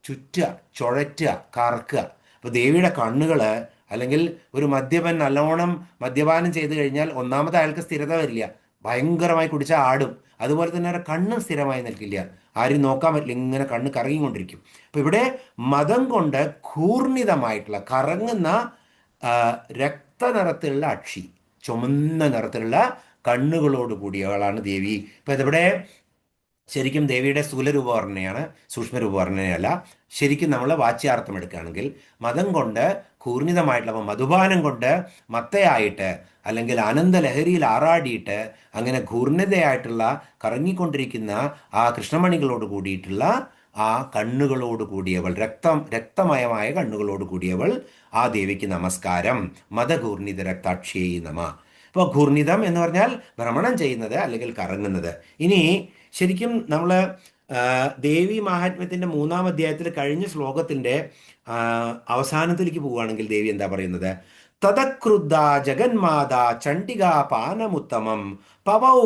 ചുറ്റുക, ചുഴറ്റുക, കറക്കുക. അപ്പോൾ ദേവിയുടെ കണ്ണുകൾ, അല്ലെങ്കിൽ ഒരു മദ്യപൻ നല്ലോണം മദ്യപാനം ചെയ്ത് കഴിഞ്ഞാൽ ഒന്നാമത് അയാൾക്ക് സ്ഥിരത വരില്ല, ഭയങ്കരമായി കുടിച്ചാൽ ആടും. അതുപോലെ തന്നെ അവരുടെ കണ്ണ് സ്ഥിരമായി നിൽക്കില്ല, ആരും നോക്കാൻ പറ്റില്ല, ഇങ്ങനെ കണ്ണ് കറങ്ങിക്കൊണ്ടിരിക്കും. അപ്പോൾ ഇവിടെ മതം കൊണ്ട് ഘൂർണിതമായിട്ടുള്ള കറങ്ങുന്ന രക്തനിറത്തിലുള്ള അക്ഷി, ചുമന്ന നിറത്തിലുള്ള കണ്ണുകളോട് കൂടിയവളാണ് ദേവി. ഇപ്പം ഇതിവിടെ ശരിക്കും ദേവിയുടെ സ്ഥൂലരൂപവർണ്ണനയാണ്, സൂക്ഷ്മരൂപവർണ്ണനയല്ല. ശരിക്കും നമ്മൾ വാച്യാർത്ഥം എടുക്കുകയാണെങ്കിൽ മതം കൊണ്ട് ഘൂർണിതമായിട്ടുള്ള മധുപാനം കൊണ്ട് മത്തയായിട്ട് അല്ലെങ്കിൽ ആനന്ദലഹരിയിൽ ആറാടിയിട്ട് അങ്ങനെ ഘൂർണിതയായിട്ടുള്ള കറങ്ങിക്കൊണ്ടിരിക്കുന്ന ആ കൃഷ്ണമണികളോട് കൂടിയിട്ടുള്ള ആ കണ്ണുകളോട് കൂടിയവൾ, രക്തമയമായ കണ്ണുകളോട് കൂടിയവൾ, ആ ദേവിക്ക് നമസ്കാരം. മതഘൂർണിത രക്താക്ഷിയേ നമ. ഇപ്പോൾ ഘൂർണിതം എന്ന് പറഞ്ഞാൽ ഭ്രമണം ചെയ്യുന്നത് അല്ലെങ്കിൽ കറങ്ങുന്നത്. ഇനി ശരിക്കും നമ്മൾ ദേവി മഹാത്മ്യത്തിൻ്റെ 3-ാം അധ്യായത്തിൽ കഴിഞ്ഞ ശ്ലോകത്തിൻ്റെ അവസാനത്തിലേക്ക് പോവുകയാണെങ്കിൽ ദേവി എന്താ പറയുന്നത്? തദക്രുദ്ധ ജഗന്മാത ചണ്ഡികാ പാനമുത്തമം പവൗ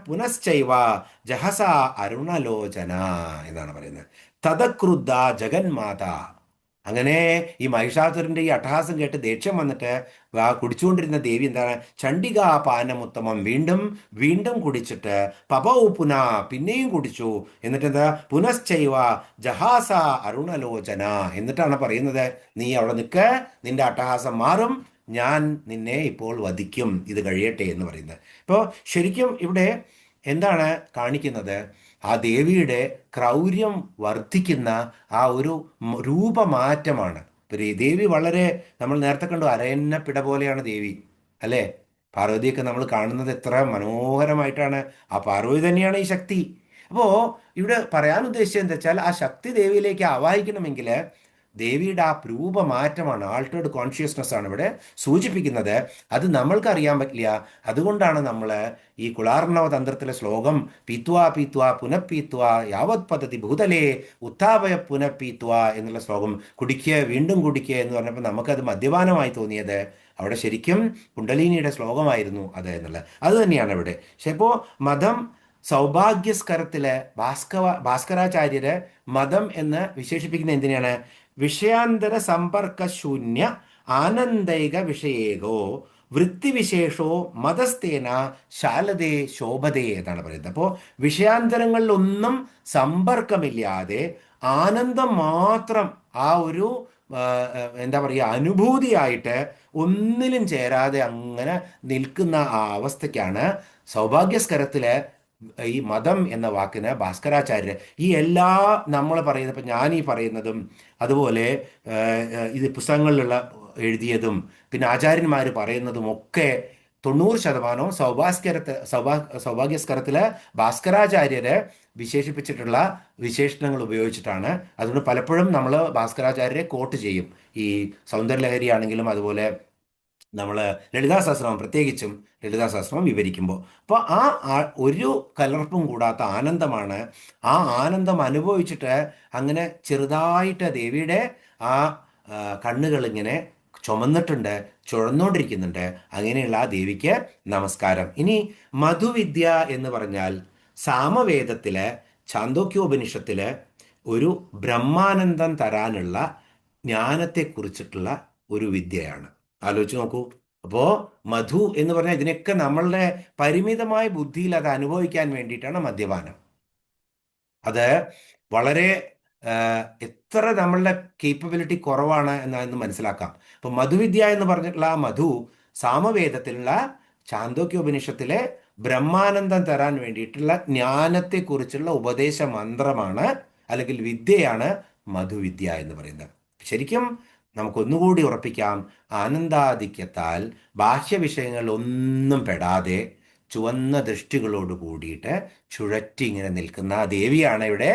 പുനശ്ചൈവ ജഹസ അരുണലോചന എന്നാണ് പറയുന്നത്. തദക്രുദ്ധ ജഗന്മാത. അങ്ങനെ ഈ മഹിഷാസുരൻ്റെ ഈ അട്ടഹാസം കേട്ട് ദേഷ്യം വന്നിട്ട് കുടിച്ചുകൊണ്ടിരുന്ന ദേവി എന്താണ്? ചണ്ഡികാ പാനമുത്തമം, വീണ്ടും വീണ്ടും കുടിച്ചിട്ട് പപൗ പുന, പിന്നെയും കുടിച്ചു. എന്നിട്ട് എന്താ? പുനശ്ചൈവ ജഹാസ അരുണലോചന. എന്നിട്ടാണ് പറയുന്നത്, നീ അവിടെ നിൽക്ക്, നിന്റെ അട്ടഹാസം മാറും, ഞാൻ നിന്നെ ഇപ്പോൾ വധിക്കും, ഇത് കഴിയട്ടെ എന്ന് പറയുന്നത്. ഇപ്പോൾ ശരിക്കും ഇവിടെ എന്താണ് കാണിക്കുന്നത്? ആ ദേവിയുടെ ക്രൗര്യം വർദ്ധിക്കുന്ന ആ ഒരു രൂപമാറ്റമാണ്. ദേവി വളരെ, നമ്മൾ നേരത്തെ കണ്ടു, അരയന്നപ്പിട പോലെയാണ് ദേവി, അല്ലേ? പാർവതിയൊക്കെ നമ്മൾ കാണുന്നത് എത്ര മനോഹരമായിട്ടാണ്. ആ പാർവതി തന്നെയാണ് ഈ ശക്തി. അപ്പോൾ ഇവിടെ പറയാൻ ഉദ്ദേശിച്ചത് എന്താ വെച്ചാൽ, ആ ശക്തി ദേവിയിലേക്ക് ആവാഹിക്കണമെങ്കിൽ ദേവിയുടെ ആ രൂപമാറ്റമാണ്, ആൾട്ടേർഡ് കോൺഷ്യസ്നെസ് ആണ് ഇവിടെ സൂചിപ്പിക്കുന്നത്. അത് നമ്മൾക്ക് അറിയാൻ പറ്റില്ല. അതുകൊണ്ടാണ് നമ്മൾ ഈ കുളാർണവ തന്ത്രത്തിലെ ശ്ലോകം പീത്വാ പീത്വാ പുനഃപീത്വാ യാവത് പദ്ധതി ഭൂതലേ ഉത്ഥാപയ പുനഃപീത്വ എന്നുള്ള ശ്ലോകം, കുടിക്കുക വീണ്ടും കുടിക്കുക എന്ന് പറഞ്ഞപ്പോൾ നമുക്കത് മദ്യപാനമായി തോന്നിയത് അവിടെ ശരിക്കും കുണ്ടലിനിയുടെ ശ്ലോകമായിരുന്നു അത് എന്നുള്ളത്. അത് തന്നെയാണ് ഇവിടെ. പക്ഷെ ഇപ്പോൾ മതം സൗഭാഗ്യസ്കരത്തിലെ ഭാസ്കരാചാര്യര് മതം എന്ന് വിശേഷിപ്പിക്കുന്ന എന്തിനാണ്? വിഷയാന്തര സമ്പർക്കശൂന്യ ആനന്ദൈക വിഷയേകോ വൃത്തിവിശേഷോ മതസ്ഥേന ശാലതേ ശോഭതേ എന്നാണ് പറയുന്നത്. അപ്പോൾ വിഷയാന്തരങ്ങളിലൊന്നും സമ്പർക്കമില്ലാതെ ആനന്ദം മാത്രം ആ ഒരു എന്താ പറയുക അനുഭൂതിയായിട്ട് ഒന്നിലും ചേരാതെ അങ്ങനെ നിൽക്കുന്ന ആ അവസ്ഥയ്ക്കാണ് സൗഭാഗ്യസ്കരത്തിലെ ഈ മതം എന്ന വാക്കിന് ഭാസ്കരാചാര്യർ ഈ എല്ലാ നമ്മൾ പറയുന്ന ഇപ്പം ഞാൻ ഈ പറയുന്നതും അതുപോലെ ഇത് പുസ്തകങ്ങളിലുള്ള എഴുതിയതും പിന്നെ ആചാര്യന്മാർ പറയുന്നതും ഒക്കെ 90% സൗഭാഗ്യസ്കരത്തില് ഭാസ്കരാചാര്യര് വിശേഷിപ്പിച്ചിട്ടുള്ള വിശേഷണങ്ങൾ ഉപയോഗിച്ചിട്ടാണ്. അതുകൊണ്ട് പലപ്പോഴും നമ്മൾ ഭാസ്കരാചാര്യരെ കോട്ട് ചെയ്യും. ഈ സൗന്ദര്യലഹരി ആണെങ്കിലും അതുപോലെ നമ്മൾ ലളിതാസഹസ്രനാമം പ്രത്യേകിച്ചും ലളിതാസഹസ്രനാമം വിവരിക്കുമ്പോൾ അപ്പോൾ ഒരു കലർപ്പും കൂടാത്ത ആനന്ദമാണ്. ആ ആനന്ദം അനുഭവിച്ചിട്ട് അങ്ങനെ ചെറുതായിട്ട് ദേവിയുടെ ആ കണ്ണുകൾ ഇങ്ങനെ ചുമന്നിട്ടുണ്ട്, ചുഴന്നുകൊണ്ടിരിക്കുന്നുണ്ട്. അങ്ങനെയുള്ള ആ ദേവിക്ക് നമസ്കാരം. ഇനി മധുവിദ്യ എന്ന് പറഞ്ഞാൽ സാമവേദത്തിലെ ഛാന്തോക്യോപനിഷത്തില് ഒരു ബ്രഹ്മാനന്ദം തരാനുള്ള ജ്ഞാനത്തെക്കുറിച്ചിട്ടുള്ള ഒരു വിദ്യയാണ്. ആലോചിച്ച് നോക്കൂ. അപ്പോ മധു എന്ന് പറഞ്ഞാൽ ഇതിനൊക്കെ നമ്മളുടെ പരിമിതമായ ബുദ്ധിയിൽ അത് അനുഭവിക്കാൻ വേണ്ടിയിട്ടാണ് മദ്യപാനം. അത് വളരെ എത്ര നമ്മളുടെ കേപ്പബിലിറ്റി കുറവാണ് എന്ന് മനസ്സിലാക്കാം. അപ്പൊ മധുവിദ്യ എന്ന് പറഞ്ഞിട്ടുള്ള ആ മധു സാമവേദത്തിലുള്ള ഛാന്തോക്യോപനിഷത്തിലെ ബ്രഹ്മാനന്ദം തരാൻ വേണ്ടിയിട്ടുള്ള ജ്ഞാനത്തെക്കുറിച്ചുള്ള ഉപദേശ മന്ത്രമാണ് അല്ലെങ്കിൽ വിദ്യയാണ് മധുവിദ്യ എന്ന് പറയുന്നത്. ശരിക്കും നമുക്കൊന്നുകൂടി ഉറപ്പിക്കാം, ആനന്ദാധിക്യത്താൽ ബാഹ്യവിഷയങ്ങളിൽ ഒന്നും പെടാതെ ചുവന്ന ദൃഷ്ടികളോട് കൂടിയിട്ട് ചുഴറ്റി ഇങ്ങനെ നിൽക്കുന്ന ആ ദേവിയാണ് ഇവിടെ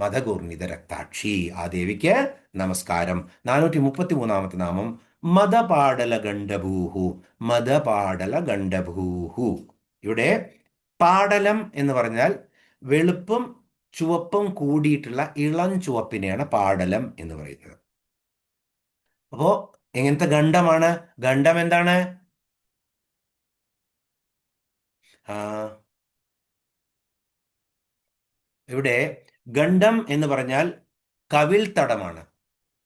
മദകൂർണിത രക്താക്ഷി. ആ ദേവിക്ക് നമസ്കാരം. 433 നാമം മദപാടല ഗണ്ഡഭൂഹു. മദപാടല ഗണ്ഡഭൂഹു. ഇവിടെ പാടലം എന്ന് പറഞ്ഞാൽ വെളുപ്പും ചുവപ്പും കൂടിയിട്ടുള്ള ഇളം ചുവപ്പിനെയാണ് പാടലം എന്ന് പറയുന്നത്. അപ്പോ എങ്ങനത്തെ ഗണ്ഡമാണ്? ഗണ്ഡം എന്താണ്? ഇവിടെ ഗണ്ഡം എന്ന് പറഞ്ഞാൽ കവിൾത്തടമാണ്.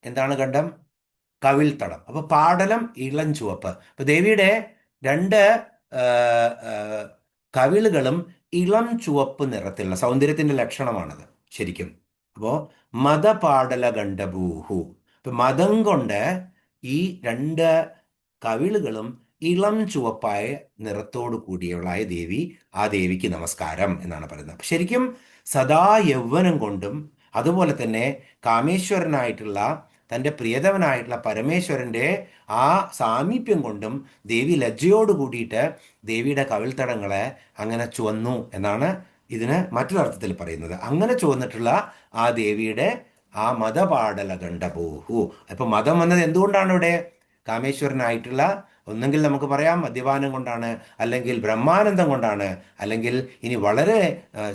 എന്താണ് ഗണ്ഡം? കവിൾത്തടം. അപ്പൊ പാടലം ഇളം ചുവപ്പ്. അപ്പൊ ദേവിയുടെ രണ്ട് കവിളുകളും ഇളം ചുവപ്പ് നിറത്തിലുള്ള സൗന്ദര്യത്തിന്റെ ലക്ഷണമാണത് ശരിക്കും. അപ്പോ മദപാടല ഗണ്ഡഭൂഹു. ഇപ്പൊ മദം കൊണ്ട് ഈ രണ്ട് കവിളുകളും ഇളം ചുവപ്പായ നിറത്തോടു കൂടിയവളായ ദേവി, ആ ദേവിക്ക് നമസ്കാരം എന്നാണ് പറയുന്നത്. അപ്പൊ ശരിക്കും സദാ യൗവനം കൊണ്ടും അതുപോലെ തന്നെ കാമേശ്വരനായിട്ടുള്ള തൻ്റെ പ്രിയതമനായിട്ടുള്ള പരമേശ്വരൻ്റെ ആ സാമീപ്യം കൊണ്ടും ദേവി ലജ്ജയോട് കൂടിയിട്ട് ദേവിയുടെ കവിൾത്തടങ്ങളെ അങ്ങനെ ചുവന്നു എന്നാണ് ഇതിന് മറ്റൊരർത്ഥത്തിൽ പറയുന്നത്. അങ്ങനെ ചുവന്നിട്ടുള്ള ആ ദേവിയുടെ ആ മതപാടല ഗണ്ഡഭൂഹു. അപ്പൊ മതം വന്നത് എന്തുകൊണ്ടാണ്? ഇവിടെ കാമേശ്വരനായിട്ടുള്ള ഒന്നെങ്കിൽ നമുക്ക് പറയാം മദ്യപാനം കൊണ്ടാണ്, അല്ലെങ്കിൽ ബ്രഹ്മാനന്ദം കൊണ്ടാണ്, അല്ലെങ്കിൽ ഇനി വളരെ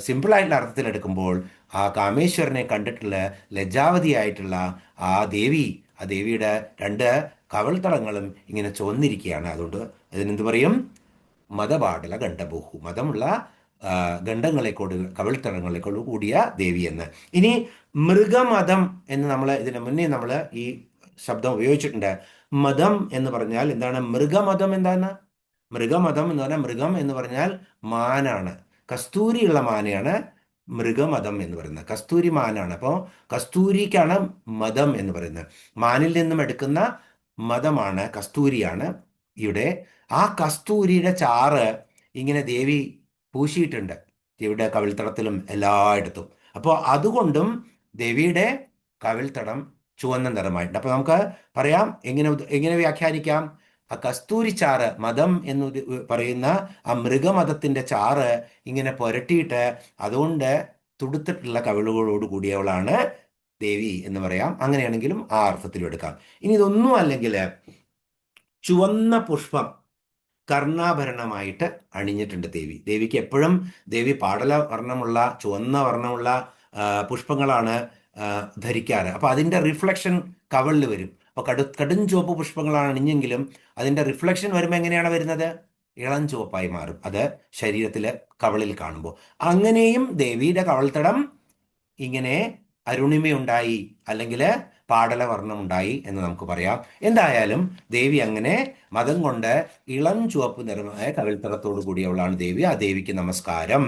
സിമ്പിളായിട്ടുള്ള അർത്ഥത്തിൽ എടുക്കുമ്പോൾ ആ കാമേശ്വരനെ കണ്ടിട്ടുള്ള ലജ്ജാവതിയായിട്ടുള്ള ആ ദേവിയുടെ രണ്ട് കവിൾത്തടങ്ങളും ഇങ്ങനെ ചുവന്നിരിക്കുകയാണ്. അതുകൊണ്ട് അതിനെന്ത് പറയും? മതപാടല ഗണ്ഡഭൂഹു. മതമുള്ള കവിൾത്തടങ്ങളെക്കൊണ്ട് കൂടിയ ദേവി എന്ന്. ഇനി മൃഗമതം എന്ന് നമ്മൾ ഇതിനു മുന്നേ നമ്മൾ ഈ ശബ്ദം ഉപയോഗിച്ചിട്ടുണ്ട്. മതം എന്ന് പറഞ്ഞാൽ എന്താണ്? മൃഗമതം എന്താണ്? മൃഗമതം എന്ന് പറഞ്ഞാൽ മൃഗം എന്ന് പറഞ്ഞാൽ മാനാണ്. കസ്തൂരിയുള്ള മാനയാണ് മൃഗമതം എന്ന് പറയുന്നത്. കസ്തൂരി മാനാണ്. അപ്പോൾ കസ്തൂരിക്കാണ് മതം എന്ന് പറയുന്നത്. മാനിൽ നിന്നും എടുക്കുന്ന മതമാണ്, കസ്തൂരിയാണ് ഇവിടെ. ആ കസ്തൂരിയുടെ ചാറ് ഇങ്ങനെ ദേവി പൂശിയിട്ടുണ്ട് ദേവിയുടെ കവിൾത്തടത്തിലും എല്ലായിടത്തും. അപ്പോൾ അതുകൊണ്ടും ദേവിയുടെ കവിൾത്തടം ചുവന്ന നിറമായിട്ടുണ്ട്. അപ്പൊ നമുക്ക് പറയാം, എങ്ങനെ വ്യാഖ്യാനിക്കാം? ആ കസ്തൂരി ചാറ്, മതം എന്ന് പറയുന്ന ആ മൃഗമതത്തിന്റെ ചാറ് ഇങ്ങനെ പുരട്ടിയിട്ട് അതുകൊണ്ട് തുടുത്തിട്ടുള്ള കവിളുകളോട് കൂടിയവളാണ് ദേവി എന്ന് പറയാം. അങ്ങനെയാണെങ്കിലും ആ അർത്ഥത്തിലും എടുക്കാം. ഇനി ഇതൊന്നും അല്ലെങ്കിൽ ചുവന്ന പുഷ്പം കർണാഭരണമായിട്ട് അണിഞ്ഞിട്ടുണ്ട് ദേവിക്ക് എപ്പോഴും ദേവി പാടല വർണ്ണമുള്ള ചുവന്ന വർണ്ണമുള്ള പുഷ്പങ്ങളാണ് ധരിക്കാറ്. അപ്പൊ അതിന്റെ റിഫ്ലക്ഷൻ കവളിൽ വരും. അപ്പൊ കടും ചുവപ്പ് പുഷ്പങ്ങളാണ് അണിഞ്ഞെങ്കിലും അതിന്റെ റിഫ്ലക്ഷൻ വരുമ്പോൾ എങ്ങനെയാണ് വരുന്നത്? ഇളം ചുവപ്പായി മാറും അത് ശരീരത്തിലെ കവളിൽ കാണുമ്പോൾ. അങ്ങനെയും ദേവിയുടെ കവൾത്തടം ഇങ്ങനെ അരുണിമയുണ്ടായി അല്ലെങ്കിൽ പാടലവർണ്ണമുണ്ടായി എന്ന് നമുക്ക് പറയാം. എന്തായാലും ദേവി അങ്ങനെ മതം കൊണ്ട് ഇളം ചുവപ്പ് നിറമായ കവിൾത്തടത്തോടു കൂടിയവളാണ് ദേവി. ആ ദേവിക്ക് നമസ്കാരം.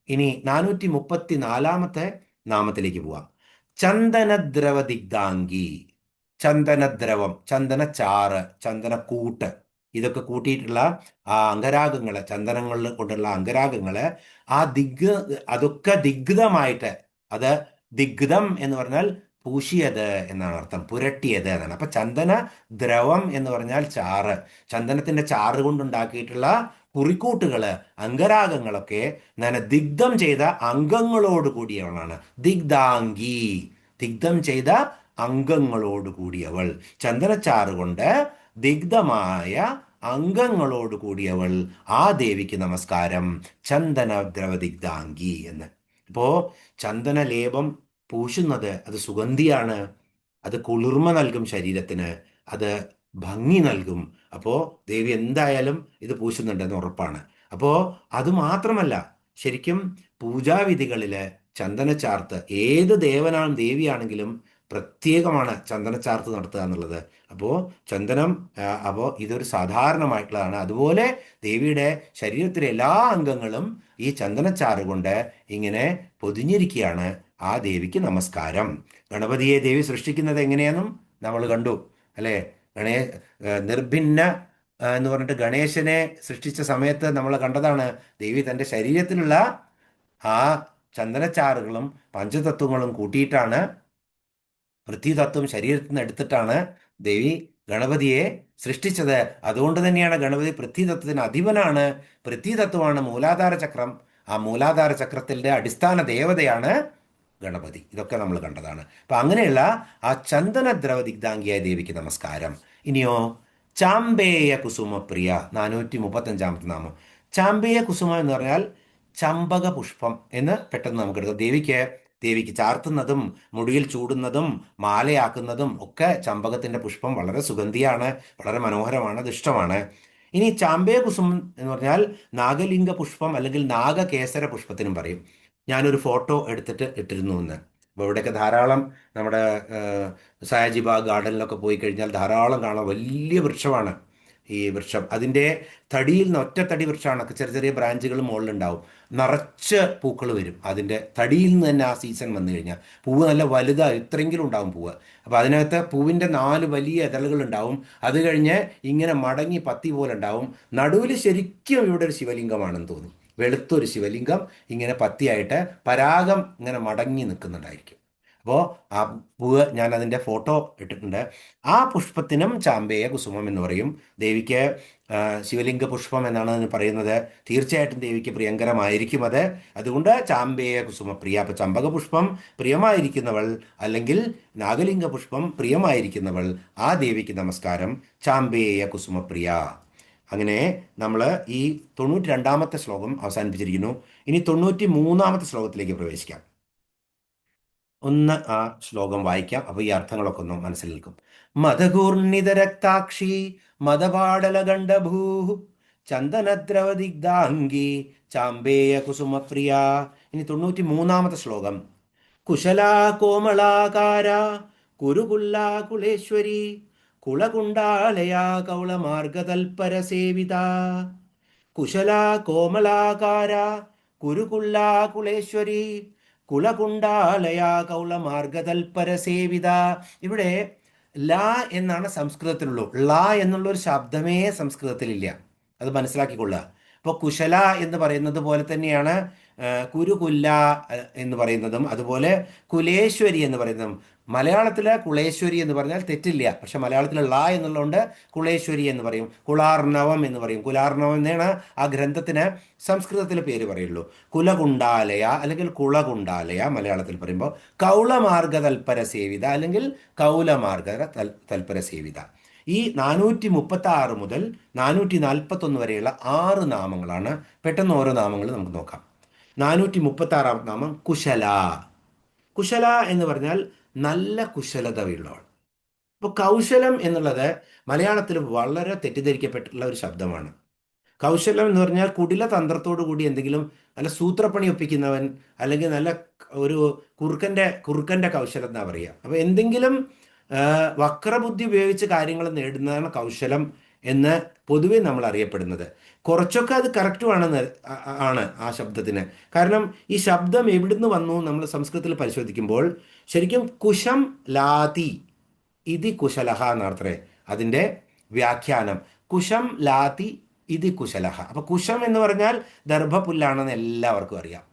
ഇനി 434 നാമത്തിലേക്ക് പോവാം. ചന്ദനദ്രവ ദിഗ്ധാംഗി. ചന്ദനദ്രവം, ചന്ദനച്ചാറ്, ചന്ദനക്കൂട്ട്, ഇതൊക്കെ കൂട്ടിയിട്ടുള്ള ആ അംഗരാഗങ്ങള്, ചന്ദനങ്ങളിൽ കൊണ്ടുള്ള അംഗരാഗങ്ങള് ആ അതൊക്കെ ദിഗ്ധമായിട്ട്, അത് ദിഗ്ധം എന്ന് പറഞ്ഞാൽ പൂശിയത് എന്നാണ് അർത്ഥം, പുരട്ടിയത് എന്നാണ്. അപ്പൊ ചന്ദന ദ്രവം എന്ന് പറഞ്ഞാൽ ചാറ്, ചന്ദനത്തിന്റെ ചാറ് കൊണ്ടുണ്ടാക്കിയിട്ടുള്ള കുറിക്കൂട്ടുകള്, അംഗരാഗങ്ങളൊക്കെ ദിഗ്ധം ചെയ്ത അംഗങ്ങളോട് കൂടിയവളാണ്. ദിഗ്ധാംഗി, ദിഗ്ധം ചെയ്ത അംഗങ്ങളോട് കൂടിയവൾ, ചന്ദനച്ചാറ് കൊണ്ട് ദിഗ്ധമായ അംഗങ്ങളോട് കൂടിയവൾ, ആ ദേവിക്ക് നമസ്കാരം, ചന്ദന ദ്രവദിഗ്ധാംഗി എന്ന്. ഇപ്പോ ചന്ദന ലേപം പൂശുന്നത് അത് സുഗന്ധിയാണ്, അത് കുളിർമ നൽകും ശരീരത്തിന്, അത് ഭംഗി നൽകും. അപ്പോ ദേവി എന്തായാലും ഇത് പൂശുന്നുണ്ടെന്ന് ഉറപ്പാണ്. അപ്പോ അത് മാത്രമല്ല, ശരിക്കും പൂജാവിധികളില് ചന്ദനച്ചാർത്ത് ഏത് ദേവനാണ് ദേവിയാണെങ്കിലും പ്രത്യേകമാണ് ചന്ദനച്ചാർത്ത് നടത്തുക എന്നുള്ളത്. അപ്പോൾ ചന്ദനം, അപ്പോൾ ഇതൊരു സാധാരണമായിട്ടുള്ളതാണ്. അതുപോലെ ദേവിയുടെ ശരീരത്തിലെ എല്ലാ അംഗങ്ങളും ഈ ചന്ദനച്ചാറ് കൊണ്ട് ഇങ്ങനെ പൊതിഞ്ഞിരിക്കുകയാണ്. ആ ദേവിക്ക് നമസ്കാരം. ഗണപതിയെ ദേവി സൃഷ്ടിക്കുന്നത് എങ്ങനെയാണെന്നും നമ്മൾ കണ്ടു അല്ലേ? നിർഭിന്ന എന്ന് പറഞ്ഞിട്ട് ഗണേശനെ സൃഷ്ടിച്ച സമയത്ത് നമ്മൾ കണ്ടതാണ്. ദേവി തൻ്റെ ശരീരത്തിലുള്ള ആ ചന്ദനച്ചാറുകളും പഞ്ചതത്വങ്ങളും കൂട്ടിയിട്ടാണ്, പൃഥ്വിതത്വം ശരീരത്തിൽ നിന്ന് എടുത്തിട്ടാണ് ദേവി ഗണപതിയെ സൃഷ്ടിച്ചത്. അതുകൊണ്ട് തന്നെയാണ് ഗണപതി പൃഥ്വിതത്വത്തിന് അധിപനാണ്. പൃഥ്വിതത്വമാണ് മൂലാധാര ചക്രം. ആ മൂലാധാര ചക്രത്തിൻ്റെ അടിസ്ഥാന ദേവതയാണ് ഗണപതി. ഇതൊക്കെ നമ്മൾ കണ്ടതാണ്. അപ്പൊ അങ്ങനെയുള്ള ആ ചന്ദന ദ്രവദിഗ്ധാംഗിയായ ദേവിക്ക് നമസ്കാരം. ഇനിയോ ചാമ്പേയ കുസുമപ്രിയ, 435 നാമം. ചാമ്പേയ കുസുമം എന്ന് പറഞ്ഞാൽ ചമ്പക പുഷ്പം എന്ന് പെട്ടെന്ന് നമുക്ക് എടുക്കാം. ദേവിക്ക് ചാർത്തുന്നതും മുടിയിൽ ചൂടുന്നതും മാലയാക്കുന്നതും ഒക്കെ ചമ്പകത്തിന്റെ പുഷ്പം വളരെ സുഗന്ധിയാണ്, വളരെ മനോഹരമാണ്, അത് ഇഷ്ടമാണ്. ഇനി ചാമ്പേയ കുസുമം എന്ന് പറഞ്ഞാൽ നാഗലിംഗ പുഷ്പം അല്ലെങ്കിൽ നാഗകേസര പുഷ്പത്തിനും പറയും. ഞാനൊരു ഫോട്ടോ എടുത്തിട്ട് ഇട്ടിരുന്നു എന്ന്. അപ്പോൾ ഇവിടെയൊക്കെ ധാരാളം നമ്മുടെ സായാജിബാഗ് ഗാർഡനിലൊക്കെ പോയി കഴിഞ്ഞാൽ ധാരാളം കാണാം. വലിയ വൃക്ഷമാണ് ഈ വൃക്ഷം. അതിൻ്റെ തടിയിൽ നിന്ന്, ഒറ്റത്തടി വൃക്ഷമാണ്, ചെറിയ ചെറിയ ബ്രാഞ്ചുകൾ മുകളിലുണ്ടാവും. നിറച്ച് പൂക്കൾ വരും അതിൻ്റെ തടിയിൽ നിന്ന് തന്നെ. ആ സീസൺ വന്നു കഴിഞ്ഞാൽ പൂവ് നല്ല വലുതാണ്, ഇത്രയെങ്കിലും ഉണ്ടാവും പൂവ്. അപ്പോൾ അതിനകത്ത് പൂവിൻ്റെ 4 വലിയ ഇതളുകൾ ഉണ്ടാവും. അത് കഴിഞ്ഞ് ഇങ്ങനെ മടങ്ങി പത്തി പോലെ ഉണ്ടാവും. നടുവിൽ ശരിക്കും ഇവിടെ ഒരു ശിവലിംഗമാണെന്ന് തോന്നും, വെളുത്തൊരു ശിവലിംഗം ഇങ്ങനെ പത്തിയായിട്ട് പരാഗം ഇങ്ങനെ മടങ്ങി നിൽക്കുന്നുണ്ടായിരിക്കും. അപ്പോൾ ആ പൂവ്, ഞാൻ അതിൻ്റെ ഫോട്ടോ ഇട്ടിട്ടുണ്ട്. ആ പുഷ്പത്തിനും ചാമ്പേയ കുസുമം എന്ന് പറയും. ദേവിക്ക് ശിവലിംഗ പുഷ്പം എന്നാണ് അതിന് പറയുന്നത്. തീർച്ചയായിട്ടും ദേവിക്ക് പ്രിയങ്കരമായിരിക്കും അത്. അതുകൊണ്ട് ചാമ്പേയ കുസുമപ്രിയ. അപ്പോൾ ചമ്പക പുഷ്പം പ്രിയമായിരിക്കുന്നവൾ അല്ലെങ്കിൽ നാഗലിംഗ പുഷ്പം പ്രിയമായിരിക്കുന്നവൾ, ആ ദേവിക്ക് നമസ്കാരം, ചാമ്പേയ കുസുമപ്രിയ. അങ്ങനെ നമ്മൾ ഈ 92ാമത്തെ ശ്ലോകം അവസാനിപ്പിച്ചിരിക്കുന്നു. ഇനി 93ാമത്തെ ശ്ലോകത്തിലേക്ക് പ്രവേശിക്കാം. ഒന്ന് ആ ശ്ലോകം വായിക്കാം. അപ്പോൾ ഈ അർത്ഥങ്ങളൊക്കെ ഒന്ന് മനസ്സിൽ നിൽക്കും. മദകൂർണിതരക്താക്ഷി മദപാടലഗണ്ഡഭൂ ചന്ദനദ്രവദിഗ്ധാംഗി ചാമ്പേയ കുസുമപ്രിയ. ഇനി 93ാമത്തെ ശ്ലോകം. കുശലാ കോമളാകാര കുരുകുല്ലാ കുളേശ്വരി കുളകുണ്ടാലയാ കൗളമാർഗതൽപരസേവിത. കുശലാ കോമളാകാര കുരുകുല്ലാ കുളേശ്വരി കുളകുണ്ടാലയാ കൗളമാർഗതൽപരസേവിത. ഇവിടെ ല എന്നാണ് സംസ്കൃതത്തിലുള്ളൂ. ള എന്നുള്ള ഒരു ശബ്ദമേ സംസ്കൃതത്തിലില്ല, അത് മനസ്സിലാക്കിക്കൊള്ളുക. അപ്പോൾ കുശല എന്ന് പറയുന്നത് പോലെ തന്നെയാണ് കുരുകുല്ല എന്ന് പറയുന്നതും, അതുപോലെ കുലേശ്വരി എന്ന് പറയുന്നതും. മലയാളത്തിലെ കുളേശ്വരി എന്ന് പറഞ്ഞാൽ തെറ്റില്ല, പക്ഷെ മലയാളത്തിൽ ള എന്നുള്ളതുകൊണ്ട് കുളേശ്വരി എന്ന് പറയും. കുളാർണവം എന്ന് പറയും. കുലാർണവം എന്നാണ് ആ ഗ്രന്ഥത്തിന് സംസ്കൃതത്തിൽ പേര് പറയുള്ളൂ. കുലകുണ്ടാലയ അല്ലെങ്കിൽ കുളകുണ്ടാലയ മലയാളത്തിൽ പറയുമ്പോൾ. കൗളമാർഗ തൽപര സേവിത അല്ലെങ്കിൽ കൗലമാർഗ തൽപര സേവിത. ഈ 436 മുതൽ 441 വരെയുള്ള 6 നാമങ്ങളാണ്. പെട്ടെന്ന് ഓരോ നാമങ്ങൾ നമുക്ക് നോക്കാം. 436 നാമം കുശല. കുശല എന്ന് പറഞ്ഞാൽ നല്ല കുശലതയുള്ളവൾ. അപ്പോൾ കൗശലം എന്നുള്ളത് മലയാളത്തിൽ വളരെ തെറ്റിദ്ധരിക്കപ്പെട്ടിട്ടുള്ള ഒരു ശബ്ദമാണ്. കൗശലം എന്ന് പറഞ്ഞാൽ കുടില തന്ത്രത്തോടു കൂടി എന്തെങ്കിലും നല്ല സൂത്രപ്പണി ഒപ്പിക്കുന്നവൻ, അല്ലെങ്കിൽ നല്ല ഒരു കുറുക്കൻ്റെ കൗശലം എന്നാ പറയുക. അപ്പോൾ എന്തെങ്കിലും വക്രബുദ്ധി ഉപയോഗിച്ച് കാര്യങ്ങൾ നേടുന്നതാണ് കൗശലം എന്ന് പൊതുവെ നമ്മൾ അറിയപ്പെടുന്നത്. കുറച്ചൊക്കെ അത് കറക്റ്റുമാണെന്ന് ആണ് ആ ശബ്ദത്തിന്. കാരണം ഈ ശബ്ദം എവിടുന്ന് വന്നു നമ്മൾ സംസ്കൃതത്തിൽ പരിശോധിക്കുമ്പോൾ ശരിക്കും കുശം ലാതി ഇതി കുശലഹ എന്നർത്ഥേ അതിൻ്റെ വ്യാഖ്യാനം. കുശം ലാതി ഇതി കുശലഹ. അപ്പൊ കുശം എന്ന് പറഞ്ഞാൽ ദർഭപുല്ലാണെന്ന് എല്ലാവർക്കും അറിയാം.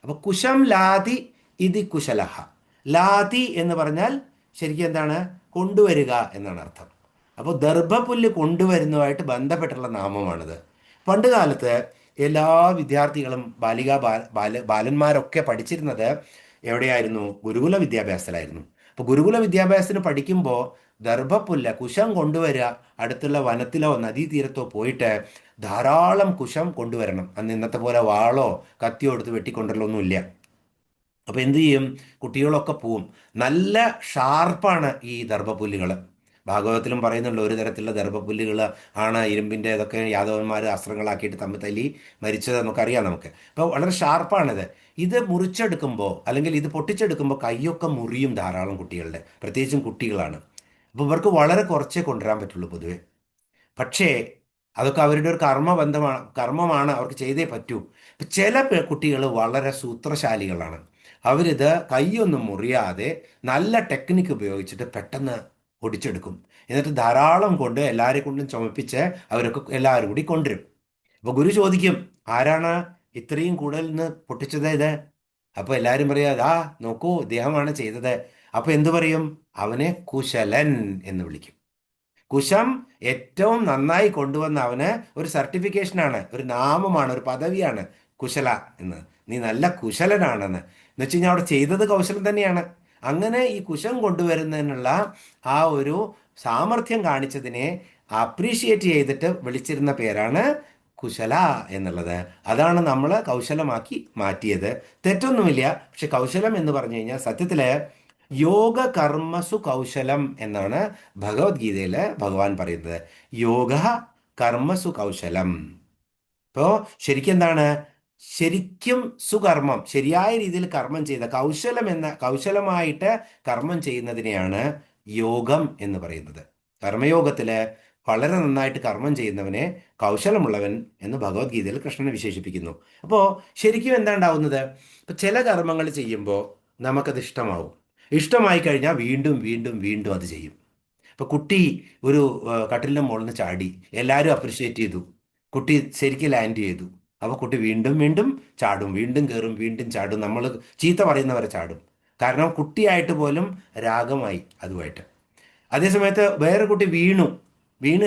അപ്പൊ കുശം ലാതി ഇതി കുശലഹ. ലാതി എന്ന് പറഞ്ഞാൽ ശരിക്കും എന്താണ്? കൊണ്ടുവരിക എന്നാണ് അർത്ഥം. അപ്പോൾ ദർഭപുല്ല് കൊണ്ടുവരുന്നതുമായിട്ട് ബന്ധപ്പെട്ടുള്ള നാമമാണിത്. പണ്ട് കാലത്ത് എല്ലാ വിദ്യാർത്ഥികളും ബാലന്മാരൊക്കെ പഠിച്ചിരുന്നത് എവിടെയായിരുന്നു? ഗുരുകുല വിദ്യാഭ്യാസത്തിലായിരുന്നു. അപ്പോൾ ഗുരുകുല വിദ്യാഭ്യാസത്തിന് പഠിക്കുമ്പോൾ ദർഭപ്പുല്ല് കുശം കൊണ്ടുവരിക, അടുത്തുള്ള വനത്തിലോ നദീതീരത്തോ പോയിട്ട് ധാരാളം കുശം കൊണ്ടുവരണം. അന്ന് ഇന്നത്തെ പോലെ വാളോ കത്തിയോ എടുത്ത് വെട്ടിക്കൊണ്ടല്ലൊന്നുമില്ല. അപ്പോൾ എന്തു ചെയ്യും? കുട്ടികളൊക്കെ പോവും. നല്ല ഷാർപ്പാണ് ഈ ദർഭപ്പുല്ലുകൾ. ഭാഗവതത്തിലും പറയുന്നുണ്ട് ഒരു തരത്തിലുള്ള ദർഭപ്പുല്ലുകൾ ആണ് ഇരുമ്പിൻ്റെ ഇതൊക്കെ യാദവന്മാർ അസ്ത്രങ്ങളാക്കിയിട്ട് തമ്മിൽ തല്ലി മരിച്ചത് നമുക്കറിയാം. അപ്പോൾ വളരെ ഷാർപ്പാണിത്. ഇത് മുറിച്ചെടുക്കുമ്പോൾ അല്ലെങ്കിൽ ഇത് പൊട്ടിച്ചെടുക്കുമ്പോൾ കൈയൊക്കെ മുറിയും ധാരാളം കുട്ടികളുടെ, പ്രത്യേകിച്ചും കുട്ടികളാണ്. അപ്പോൾ ഇവർക്ക് വളരെ കുറച്ചേ കൊണ്ടുവരാൻ പറ്റുള്ളൂ പൊതുവെ. പക്ഷേ അതൊക്കെ അവരുടെ ഒരു കർമ്മമാണ്, അവർക്ക് ചെയ്തേ പറ്റൂ. ചില കുട്ടികൾ വളരെ സൂത്രശാലികളാണ്. അവരിത് കൈയൊന്നും മുറിയാതെ നല്ല ടെക്നിക്ക് ഉപയോഗിച്ചിട്ട് പെട്ടെന്ന് ഒടിച്ചെടുക്കും. എന്നിട്ട് ധാരാളം കൊണ്ട് എല്ലാവരെ കൊണ്ടും ചുമപ്പിച്ച് അവരൊക്കെ എല്ലാവരും കൂടി കൊണ്ടുവരും. അപ്പോൾ ഗുരു ചോദിക്കും, ആരാണ് ഇത്രയും കൂടുതൽ നിന്ന് പൊട്ടിച്ചത് ഇത്? അപ്പോൾ എല്ലാവരും പറയാ, നോക്കൂ ഇദ്ദേഹമാണ് ചെയ്തത്. അപ്പോൾ എന്തു പറയും? അവനെ കുശലൻ എന്ന് വിളിക്കും. കുശം ഏറ്റവും നന്നായി കൊണ്ടുവന്ന അവന് ഒരു സർട്ടിഫിക്കേഷനാണ്, ഒരു നാമമാണ്, ഒരു പദവിയാണ് കുശല എന്ന്. നീ നല്ല കുശലനാണെന്ന് വെച്ച് കഴിഞ്ഞാൽ അവിടെ ചെയ്തത് കൗശലം തന്നെയാണ്. അങ്ങനെ ഈ കുശം കൊണ്ടുവരുന്നതിനുള്ള ആ ഒരു സാമർഥ്യം കാണിച്ചതിനെ അപ്രീഷിയേറ്റ് ചെയ്തിട്ട് വിളിച്ചിരുന്ന പേരാണ് കുശല എന്നുള്ളത്. അതാണ് നമ്മൾ കൗശലമാക്കി മാറ്റിയത്. തെറ്റൊന്നുമില്ല. പക്ഷെ കൗശലം എന്ന് പറഞ്ഞു കഴിഞ്ഞാൽ സത്യത്തില് യോഗ കർമ്മസു കൗശലം എന്നാണ് ഭഗവത്ഗീതയിൽ ഭഗവാൻ പറയുന്നത്. യോഗ കർമ്മസു കൗശലം. ഇപ്പോൾ ശരിക്കും എന്താണ്? ശരിക്കും സുകർമ്മം, ശരിയായ രീതിയിൽ കർമ്മം ചെയ്ത കൗശലമായിട്ട് കർമ്മം ചെയ്യുന്നതിനെയാണ് യോഗം എന്ന് പറയുന്നത്. കർമ്മയോഗത്തില് വളരെ നന്നായിട്ട് കർമ്മം ചെയ്യുന്നവനെ കൗശലമുള്ളവൻ എന്ന് ഭഗവത്ഗീതയിൽ കൃഷ്ണനെ വിശേഷിപ്പിക്കുന്നു. അപ്പോൾ ശരിക്കും എന്താ ഉണ്ടാവുന്നത്? ഇപ്പം ചില കർമ്മങ്ങൾ ചെയ്യുമ്പോൾ നമുക്കത് ഇഷ്ടമാവും. ഇഷ്ടമായി കഴിഞ്ഞാൽ വീണ്ടും വീണ്ടും വീണ്ടും അത് ചെയ്യും. ഇപ്പൊ കുട്ടി ഒരു കട്ടിലിന്റെ മുകളിൽ നിന്ന് ചാടി, എല്ലാവരും അപ്രിഷ്യേറ്റ് ചെയ്തു, കുട്ടി ശരിക്കും ലാൻഡ് ചെയ്തു. അപ്പോൾ കുട്ടി വീണ്ടും വീണ്ടും ചാടും, വീണ്ടും കയറും, വീണ്ടും ചാടും. നമ്മൾ ചീത്ത പറയുന്നവരെ ചാടും. കാരണം കുട്ടിയായിട്ട് പോലും രാഗമായി അതുമായിട്ട്. അതേസമയത്ത് വേറെ കുട്ടി വീണു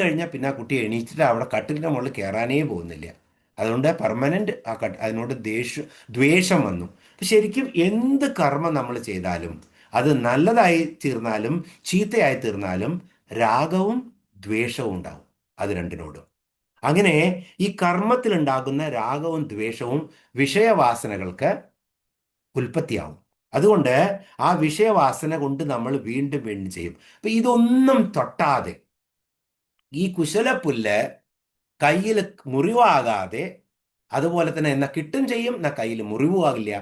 കഴിഞ്ഞാൽ പിന്നെ ആ കുട്ടി എണീച്ചിട്ട് അവിടെ കട്ടിലിന്റെ മുകളിൽ കയറാനേ പോകുന്നില്ല. അതുകൊണ്ട് പെർമനന്റ് അതിനോട് ദ്വേഷം വന്നു. ശരിക്കും എന്ത് കർമ്മം നമ്മൾ ചെയ്താലും അത് നല്ലതായി തീർന്നാലും ചീത്തയായി തീർന്നാലും രാഗവും ദ്വേഷവും ഉണ്ടാവും അത് രണ്ടിനോടും. അങ്ങനെ ഈ കർമ്മത്തിലുണ്ടാകുന്ന രാഗവും ദ്വേഷവും വിഷയവാസനകൾക്ക് ഉൽപ്പത്തിയാവും. അതുകൊണ്ട് ആ വിഷയവാസന കൊണ്ട് നമ്മൾ വീണ്ടും വീണ്ടും ചെയ്യും. അപ്പൊ ഇതൊന്നും തൊട്ടാതെ ഈ കുശലപ്പുല്ല് കയ്യിൽ മുറിവാകാതെ, അതുപോലെ തന്നെ എന്നാ കിട്ടും ചെയ്യും, എന്നാ കയ്യിൽ മുറിവുമാകില്ല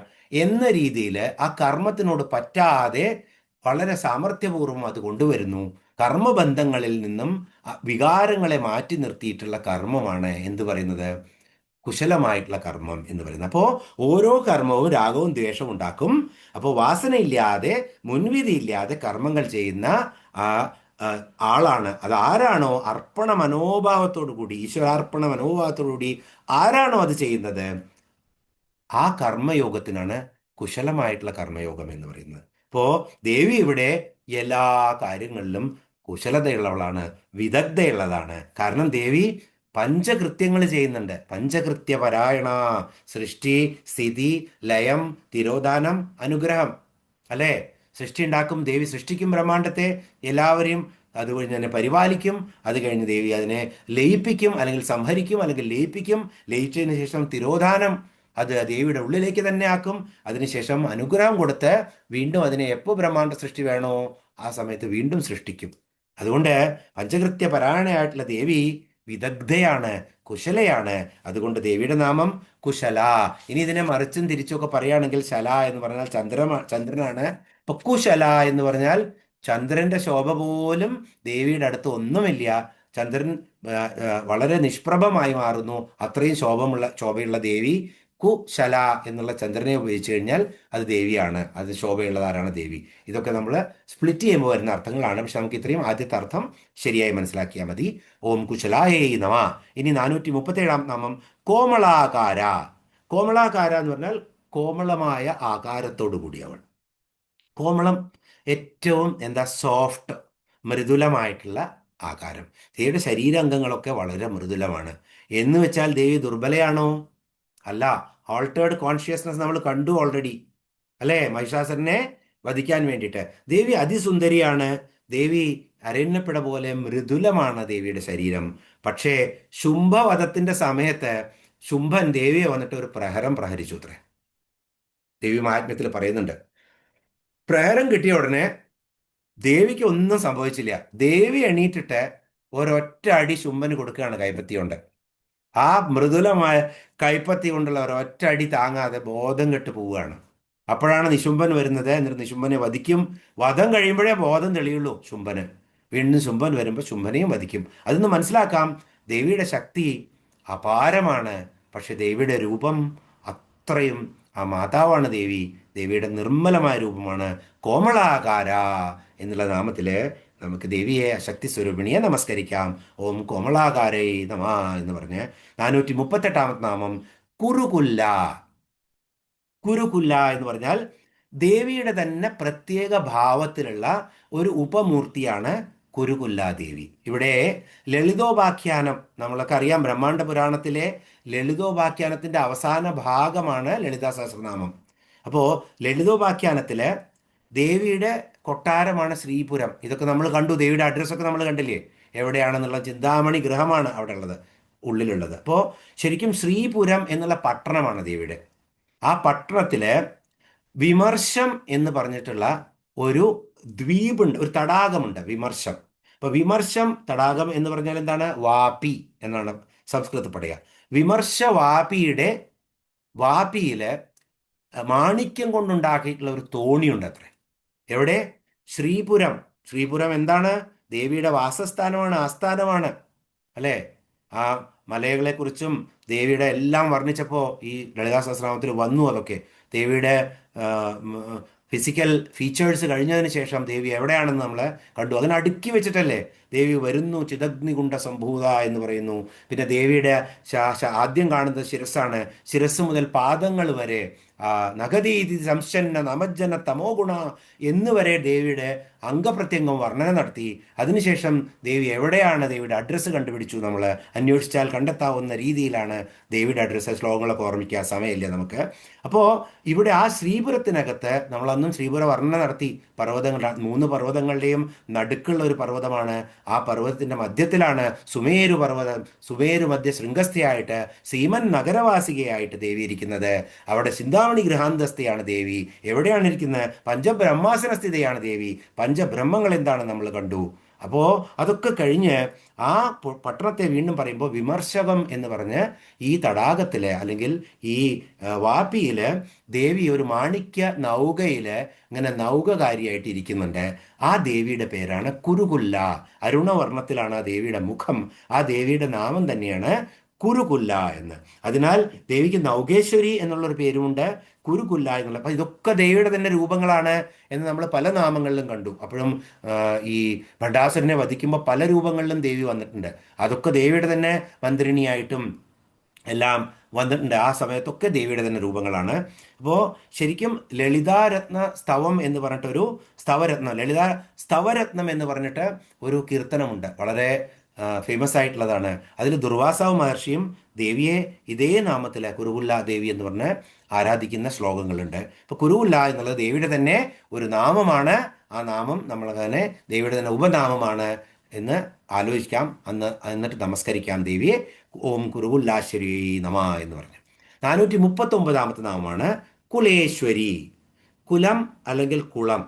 എന്ന രീതിയിൽ ആ കർമ്മത്തിനോട് പറ്റാതെ വളരെ സാമർഥ്യപൂർവ്വം അത് കൊണ്ടുവരുന്നു. കർമ്മബന്ധങ്ങളിൽ നിന്നും വികാരങ്ങളെ മാറ്റി നിർത്തിയിട്ടുള്ള കർമ്മമാണ് എന്ത് പറയുന്നത്? കുശലമായിട്ടുള്ള കർമ്മം എന്ന് പറയുന്നത്. അപ്പോൾ ഓരോ കർമ്മവും രാഗവും ദ്വേഷവും ഉണ്ടാക്കും. അപ്പോൾ വാസനയില്ലാതെ, മുൻവിധിയില്ലാതെ കർമ്മങ്ങൾ ചെയ്യുന്ന ആ ആളാണ്, അത് ആരാണോ അർപ്പണ മനോഭാവത്തോടു കൂടി, ഈശ്വരാർപ്പണ മനോഭാവത്തോടു കൂടി ആരാണോ അത് ചെയ്യുന്നത്, ആ കർമ്മയോഗത്തിനാണ് കുശലമായിട്ടുള്ള കർമ്മയോഗം എന്ന് പറയുന്നത്. ഇപ്പോൾ ദേവി ഇവിടെ എല്ലാ കാര്യങ്ങളിലും കുശലതയുള്ളവളാണ്, വിദഗ്ധയുള്ളതാണ്. കാരണം ദേവി പഞ്ചകൃത്യങ്ങൾ ചെയ്യുന്നുണ്ട്. പഞ്ചകൃത്യപരായണ, സൃഷ്ടി, സ്ഥിതി, ലയം, തിരോധാനം, അനുഗ്രഹം. അല്ലേ? സൃഷ്ടി ഉണ്ടാക്കും, ദേവി സൃഷ്ടിക്കും ബ്രഹ്മാണ്ടത്തെ, എല്ലാവരെയും അത് കഴിഞ്ഞ് തന്നെ പരിപാലിക്കും. അത് കഴിഞ്ഞ് ദേവി അതിനെ ലയിപ്പിക്കും, അല്ലെങ്കിൽ സംഹരിക്കും, അല്ലെങ്കിൽ ലയിപ്പിക്കും. ലയിച്ചതിന് ശേഷം തിരോധാനം, അത് ദേവിയുടെ ഉള്ളിലേക്ക് തന്നെ ആക്കും. അതിനുശേഷം അനുഗ്രഹം കൊടുത്ത് വീണ്ടും അതിനെ എപ്പോൾ ബ്രഹ്മാണ്ട സൃഷ്ടി വേണോ ആ സമയത്ത് വീണ്ടും സൃഷ്ടിക്കും. അതുകൊണ്ട് പഞ്ചകൃത്യ പരായണയായിട്ടുള്ള ദേവി വിദഗ്ധയാണ്, കുശലയാണ്. അതുകൊണ്ട് ദേവിയുടെ നാമം കുശല. ഇനി ഇതിനെ മറിച്ചും തിരിച്ചൊക്കെ പറയുകയാണെങ്കിൽ ശല എന്ന് പറഞ്ഞാൽ ചന്ദ്രനാണ്. ഇപ്പൊ കുശല എന്ന് പറഞ്ഞാൽ ചന്ദ്രന്റെ ശോഭ പോലും ദേവിയുടെ അടുത്ത് ഒന്നുമില്ല. ചന്ദ്രൻ വളരെ നിഷ്പ്രഭമായി മാറുന്നു. അത്രയും ശോഭയുള്ള ദേവി കുശല എന്നുള്ള ചന്ദ്രനെ ഉപയോഗിച്ച് കഴിഞ്ഞാൽ അത് ദേവിയാണ്, അത് ശോഭയുള്ളതാരാണ് ദേവി. ഇതൊക്കെ നമ്മൾ സ്പ്ലിറ്റ് ചെയ്യുമ്പോൾ വരുന്ന അർത്ഥങ്ങളാണ്. പക്ഷെ നമുക്ക് ഇത്രയും ആദ്യത്തെ അർത്ഥം ശരിയായി മനസ്സിലാക്കിയാൽ മതി. ഓം കുശലായേ നമ. ഇനി 437 നാമം കോമളാകാര. കോമളാകാര എന്ന് പറഞ്ഞാൽ കോമളമായ ആകാരത്തോടു കൂടിയവൾ. കോമളം ഏറ്റവും എന്താ സോഫ്റ്റ്, മൃദുലമായിട്ടുള്ള ആകാരം. ദേവിയുടെ ശരീരാംഗങ്ങളൊക്കെ വളരെ മൃദുലമാണ്. എന്ന് വെച്ചാൽ ദേവി ദുർബലയാണോ? അല്ല. ഓൾട്ടേർഡ് കോൺഷ്യസ്നസ് നമ്മൾ കണ്ടു ഓൾറെഡി, അല്ലേ? മഹിഷാസുരനെ വധിക്കാൻ വേണ്ടിയിട്ട് ദേവി അതിസുന്ദരിയാണ്. ദേവി അരണ്യപ്പിട പോലെ മൃദുലമാണ് ദേവിയുടെ ശരീരം. പക്ഷേ ശുംഭവധത്തിന്റെ സമയത്ത് ശുംഭൻ ദേവിയെ വന്നിട്ട് ഒരു പ്രഹരം പ്രഹരിച്ചു അത്രേ. ദേവി മഹാത്മ്യത്തിൽ പറയുന്നുണ്ട്. പ്രഹരം കിട്ടിയ ഉടനെ ദേവിക്ക് ഒന്നും സംഭവിച്ചില്ല. ദേവി എണീറ്റിട്ട് ഒരൊറ്റ അടി ശുംഭന് കൊടുക്കുകയാണ് കൈപ്പത്തി കൊണ്ട്. ആ മൃദുലമായ കൈപ്പത്തി കൊണ്ടുള്ള ഒരൊറ്റ അടി താങ്ങാതെ ബോധം കെട്ട് പോവുകയാണ്. അപ്പോഴാണ് നിശുംഭൻ വരുന്നത്. എന്നിട്ട് നിശുംഭനെ വധിക്കും. വധം കഴിയുമ്പോഴേ ബോധം തെളിയുള്ളൂ ശുംഭന്. വീണ്ടും ശുംഭൻ വരുമ്പോൾ ശുംഭനെയും വധിക്കും. അതൊന്ന് മനസ്സിലാക്കാം. ദേവിയുടെ ശക്തി അപാരമാണ്. പക്ഷെ ദേവിയുടെ രൂപം അത്രയും, ആ മാതാവാണ് ദേവി. ദേവിയുടെ നിർമ്മലമായ രൂപമാണ്. കോമളാകാര എന്നുള്ള നാമത്തില് നമുക്ക് ദേവിയെ, ശക്തി സ്വരൂപിണിയെ നമസ്കരിക്കാം. ഓം കോമളാകാരേ നമ എന്ന് പറഞ്ഞ് 438 നാമം കുരുകുല്ല. കുരുകുല്ല എന്ന് പറഞ്ഞാൽ ദേവിയുടെ തന്നെ പ്രത്യേക ഭാവത്തിലുള്ള ഒരു ഉപമൂർത്തിയാണ് കുരുകുല്ലാദേവി. ഇവിടെ ലളിതോപാഖ്യാനം നമ്മളൊക്കെ അറിയാം. ബ്രഹ്മാണ്ഡ പുരാണത്തിലെ ലളിതോപാഖ്യാനത്തിന്റെ അവസാന ഭാഗമാണ് ലളിതാ സഹസ്രനാമം. അപ്പോൾ ലളിതോപാഖ്യാനത്തില് ദേവിയുടെ കൊട്ടാരമാണ് ശ്രീപുരം. ഇതൊക്കെ നമ്മൾ കണ്ടു. ദേവിയുടെ അഡ്രസ്സൊക്കെ നമ്മൾ കണ്ടില്ലേ? എവിടെയാണെന്നുള്ള ചിന്താമണി ഗൃഹമാണ് അവിടെ ഉള്ളത്, ഉള്ളിലുള്ളത്. അപ്പോൾ ശരിക്കും ശ്രീപുരം എന്നുള്ള പട്ടണമാണ് ദേവിയുടെ. ആ പട്ടണത്തില് വിമർശം എന്ന് പറഞ്ഞിട്ടുള്ള ഒരു ദ്വീപുണ്ട്, ഒരു തടാകമുണ്ട്, വിമർശം. അപ്പൊ വിമർശം തടാകം എന്ന് പറഞ്ഞാൽ എന്താണ്? വാപി എന്നാണ് സംസ്കൃതത്തിൽ പറയുക. വിമർശ വാപിയില് മാണിക്യം കൊണ്ടുണ്ടാക്കിയിട്ടുള്ള ഒരു തോണിയുണ്ട് അത്രേ. എവിടെ? ശ്രീപുരം. ശ്രീപുരം എന്താണ്? ദേവിയുടെ വാസസ്ഥാനമാണ്, ആസ്ഥാനമാണ്, അല്ലേ? ആ മലകളെക്കുറിച്ചും ദേവിയുടെ എല്ലാം വർണ്ണിച്ചപ്പോൾ ഈ ലളിതാ സഹസ്രനാമത്തിൽ വന്നു. അതൊക്കെ ദേവിയുടെ ഫിസിക്കൽ ഫീച്ചേഴ്സ് കഴിഞ്ഞതിന് ശേഷം ദേവി എവിടെയാണെന്ന് നമ്മൾ കണ്ടു. അതിനെ അടുക്കി വെച്ചിട്ടല്ലേ ദേവി വരുന്നു. ചിദഗ്നികുണ്ഡ സംഭൂത എന്ന് പറയുന്നു. പിന്നെ ദേവിയുടെ ആദ്യം കാണുന്നത് ശിരസ്സാണ്. ശിരസ് മുതൽ പാദങ്ങൾ വരെ നഗതീതി സംശന്ന നമജ്ജന തമോ ഗുണ എന്നുവരെ ദേവിയുടെ അംഗപ്രത്യംഗം വർണ്ണന നടത്തി. അതിനുശേഷം ദേവി എവിടെയാണ്, ദേവിയുടെ അഡ്രസ്സ് കണ്ടുപിടിച്ചു. നമ്മൾ അന്വേഷിച്ചാൽ കണ്ടെത്താവുന്ന രീതിയിലാണ് ദേവിയുടെ അഡ്രസ്സ്. ശ്ലോകങ്ങളൊക്കെ ഓർമ്മിക്കാൻ സമയമില്ല നമുക്ക്. അപ്പോൾ ഇവിടെ ആ ശ്രീപുരത്തിനകത്ത് നമ്മളന്നും ശ്രീപുര വർണ്ണന നടത്തി. പർവ്വതങ്ങൾ, 3 പർവ്വതങ്ങളുടെയും നടുക്കുള്ള ഒരു പർവ്വതമാണ്. ആ പർവ്വതത്തിന്റെ മധ്യത്തിലാണ് സുമേരു പർവ്വതം. സുമേരു മധ്യ ശൃംഗസ്ഥയായിട്ട് സീമൻ നഗരവാസികയായിട്ട് ദേവി ഇരിക്കുന്നത്. അവിടെ ചിന്താമണി ഗൃഹാന്തസ്ഥയാണ് ദേവി. എവിടെയാണ് ഇരിക്കുന്നത്? പഞ്ചബ്രഹ്മാസന സ്ഥിതിയാണ് ദേവി. പഞ്ചബ്രഹ്മങ്ങൾ എന്താണ് നമ്മൾ കണ്ടു. അപ്പോൾ അതൊക്കെ കഴിഞ്ഞ് ആ പട്ടണത്തെ വീണ്ടും പറയുമ്പോൾ വിമർശകം എന്ന് പറഞ്ഞ് ഈ തടാകത്തില് അല്ലെങ്കിൽ ഈ വാപ്പിയില് ദേവി ഒരു മാണിക്യ നൗകയില് ഇങ്ങനെ നൗകകാരിയായിട്ട് ഇരിക്കുന്നുണ്ട്. ആ ദേവിയുടെ പേരാണ് കുരുകുല്ല. അരുണവർണ്ണത്തിലാണ് ആ ദേവിയുടെ മുഖം. ആ ദേവിയുടെ നാമം തന്നെയാണ് കുരുകുല്ല എന്ന്. അതിനാൽ ദേവിക്ക് നൗകേശ്വരി എന്നുള്ളൊരു പേരുമുണ്ട്, കുരുകുല്ല എന്നുള്ള. അപ്പം ഇതൊക്കെ ദേവിയുടെ തന്നെ രൂപങ്ങളാണ് എന്ന് നമ്മൾ പല നാമങ്ങളിലും കണ്ടു. അപ്പോഴും ഈ ഭണ്ഡാസുരനെ വധിക്കുമ്പോൾ പല രൂപങ്ങളിലും ദേവി വന്നിട്ടുണ്ട്. അതൊക്കെ ദേവിയുടെ തന്നെ മന്ത്രിണിയായിട്ടും എല്ലാം വന്നിട്ടുണ്ട്. ആ സമയത്തൊക്കെ ദേവിയുടെ തന്നെ രൂപങ്ങളാണ്. അപ്പോൾ ശരിക്കും ലളിതാരത്ന സ്തവം എന്ന് പറഞ്ഞിട്ടൊരു സ്തവരത്നം, ലളിതാ സ്തവരത്നം എന്ന് പറഞ്ഞിട്ട് ഒരു കീർത്തനമുണ്ട്, വളരെ ഫേമസ് ആയിട്ടുള്ളതാണ്. അതിൽ ദുർവാസാവ് മഹർഷിയും ദേവിയെ ഇതേ നാമത്തിൽ കുരുകുല്ല ദേവി എന്ന് പറഞ്ഞ് ആരാധിക്കുന്ന ശ്ലോകങ്ങളുണ്ട്. ഇപ്പോൾ കുരുകുല്ല എന്നുള്ളത് ദേവിയുടെ തന്നെ ഒരു നാമമാണ്. ആ നാമം നമ്മൾ തന്നെ ദേവിയുടെ തന്നെ ഉപനാമമാണ് എന്ന് ആലോചിക്കാം. എന്നിട്ട് നമസ്കരിക്കാം ദേവിയെ. ഓം കുരുകുല്ലാശ്വരി നമ എന്ന് പറഞ്ഞു. 439 നാമമാണ് കുലേശ്വരി. കുലം അല്ലെങ്കിൽ കുളം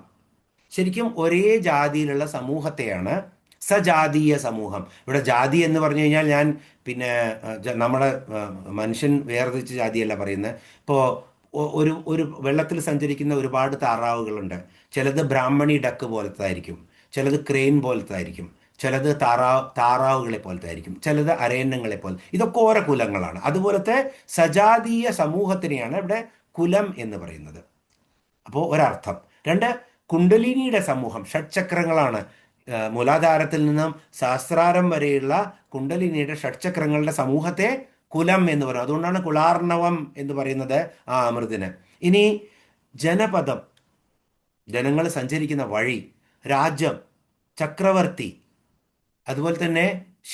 ശരിക്കും ഒരേ ജാതിയിലുള്ള സമൂഹത്തെയാണ് സജാതീയ സമൂഹം. ഇവിടെ ജാതി എന്ന് പറഞ്ഞു കഴിഞ്ഞാൽ ഞാൻ പിന്നെ നമ്മുടെ മനുഷ്യൻ വേർതിരിച്ച ജാതിയല്ല പറയുന്നത്. ഇപ്പോൾ ഒരു വെള്ളത്തിൽ സഞ്ചരിക്കുന്ന ഒരുപാട് താറാവുകളുണ്ട്. ചിലത് ബ്രാഹ്മണി ഡക്ക് പോലത്തായിരിക്കും, ചിലത് ക്രെയിൻ പോലത്തായിരിക്കും, ചിലത് താറാവുകളെ പോലത്തെ ആയിരിക്കും, ചിലത് അരയന്നങ്ങളെ പോലെ. ഇതൊക്കെ ഓരോ കുലങ്ങളാണ്. അതുപോലത്തെ സജാതീയ സമൂഹത്തിനെയാണ് ഇവിടെ കുലം എന്ന് പറയുന്നത്. അപ്പോൾ ഒരർത്ഥം. രണ്ട്, കുണ്ടലിനിയുടെ സമൂഹം ഷഡ്ചക്രങ്ങളാണ്. മൂലാധാരത്തിൽ നിന്നും സഹസ്രാരം വരെയുള്ള കുണ്ടലിനിയുടെ ഷഡ്ചക്രങ്ങളുടെ സമൂഹത്തെ കുലം എന്ന് പറയും. അതുകൊണ്ടാണ് കുളാർണവം എന്ന് പറയുന്നത് ആ അമൃതിന്. ഇനി ജനപദം, ജനങ്ങൾ സഞ്ചരിക്കുന്ന വഴി, രാജ്യം, ചക്രവർത്തി, അതുപോലെ തന്നെ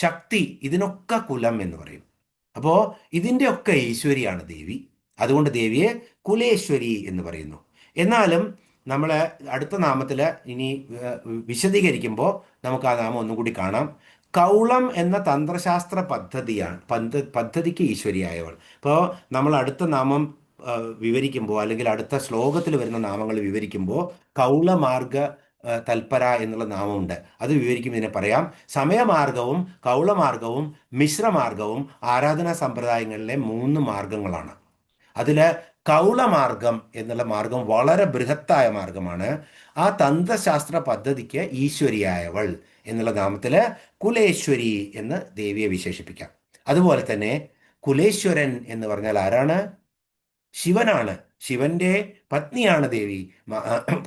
ശക്തി, ഇതിനൊക്കെ കുലം എന്ന് പറയും. അപ്പോൾ ഇതിൻ്റെയൊക്കെ ഈശ്വരിയാണ് ദേവി. അതുകൊണ്ട് ദേവിയെ കുലേശ്വരി എന്ന് പറയുന്നു. എന്നാലും നമ്മൾ അടുത്ത നാമത്തിൽ ഇനി വിശദീകരിക്കുമ്പോൾ നമുക്ക് ആ നാമം ഒന്നും കൂടി കാണാം. കൗളം എന്ന തന്ത്രശാസ്ത്ര പദ്ധതിക്ക് ഈശ്വരിയായവൾ. ഇപ്പോൾ നമ്മൾ അടുത്ത നാമം വിവരിക്കുമ്പോൾ, അല്ലെങ്കിൽ അടുത്ത ശ്ലോകത്തിൽ വരുന്ന നാമങ്ങൾ വിവരിക്കുമ്പോൾ കൗളമാർഗ തൽപര എന്നുള്ള നാമമുണ്ട്. അത് വിവരിക്കും. ഇതിനെ പറയാം. സമയമാർഗവും കൗളമാർഗവും മിശ്രമാർഗവും ആരാധനാ സമ്പ്രദായങ്ങളിലെ 3 മാർഗങ്ങളാണ്. അതിൽ കൗളമാർഗം എന്നുള്ള മാർഗം വളരെ ബൃഹത്തായ മാർഗമാണ്. ആ തന്ത്രശാസ്ത്ര പദ്ധതിക്ക് ഈശ്വരിയായവൾ എന്നുള്ള നാമത്തിൽ കുലേശ്വരി എന്ന് ദേവിയെ വിശേഷിപ്പിക്കാം. അതുപോലെ തന്നെ കുലേശ്വരൻ എന്ന് പറഞ്ഞാൽ ആരാണ്? ശിവനാണ്. ശിവന്റെ പത്നിയാണ് ദേവി,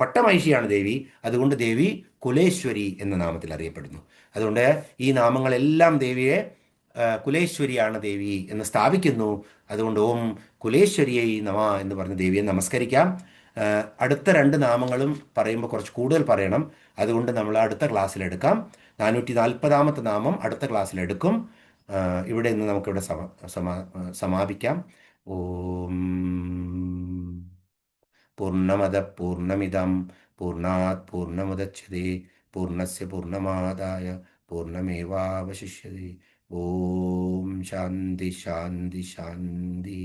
പട്ടമഹിഷിയാണ് ദേവി. അതുകൊണ്ട് ദേവി കുലേശ്വരി എന്ന നാമത്തിൽ അറിയപ്പെടുന്നു. അതുകൊണ്ട് ഈ നാമങ്ങളെല്ലാം ദേവിയെ കുലേശ്വരിയാണ് ദേവി എന്ന് സ്ഥാപിക്കുന്നു. അതുകൊണ്ട് ഓം കുലേശ്വരിയെ നമ എന്ന് പറഞ്ഞ് ദേവിയെ നമസ്കരിക്കാം. അടുത്ത 2 നാമങ്ങളും പറയുമ്പോൾ കുറച്ച് കൂടുതൽ പറയണം. അതുകൊണ്ട് നമ്മൾ അടുത്ത ക്ലാസ്സിലെടുക്കാം. 440 നാമം അടുത്ത ക്ലാസ്സിലെടുക്കും. ഇവിടെ നിന്ന് നമുക്കിവിടെ സമാപിക്കാം. ഓം പൂർണ്ണമദ പൂർണ്ണമിദം പൂർണ്ണാത് പൂർണ്ണമുദച്യതേ പൂർണ്ണസ്യ പൂർണ്ണമാദായ പൂർണ്ണമേവാവശിഷ്യതേ. ഓം ശാന്തി ശാന്തി ശാന്തി.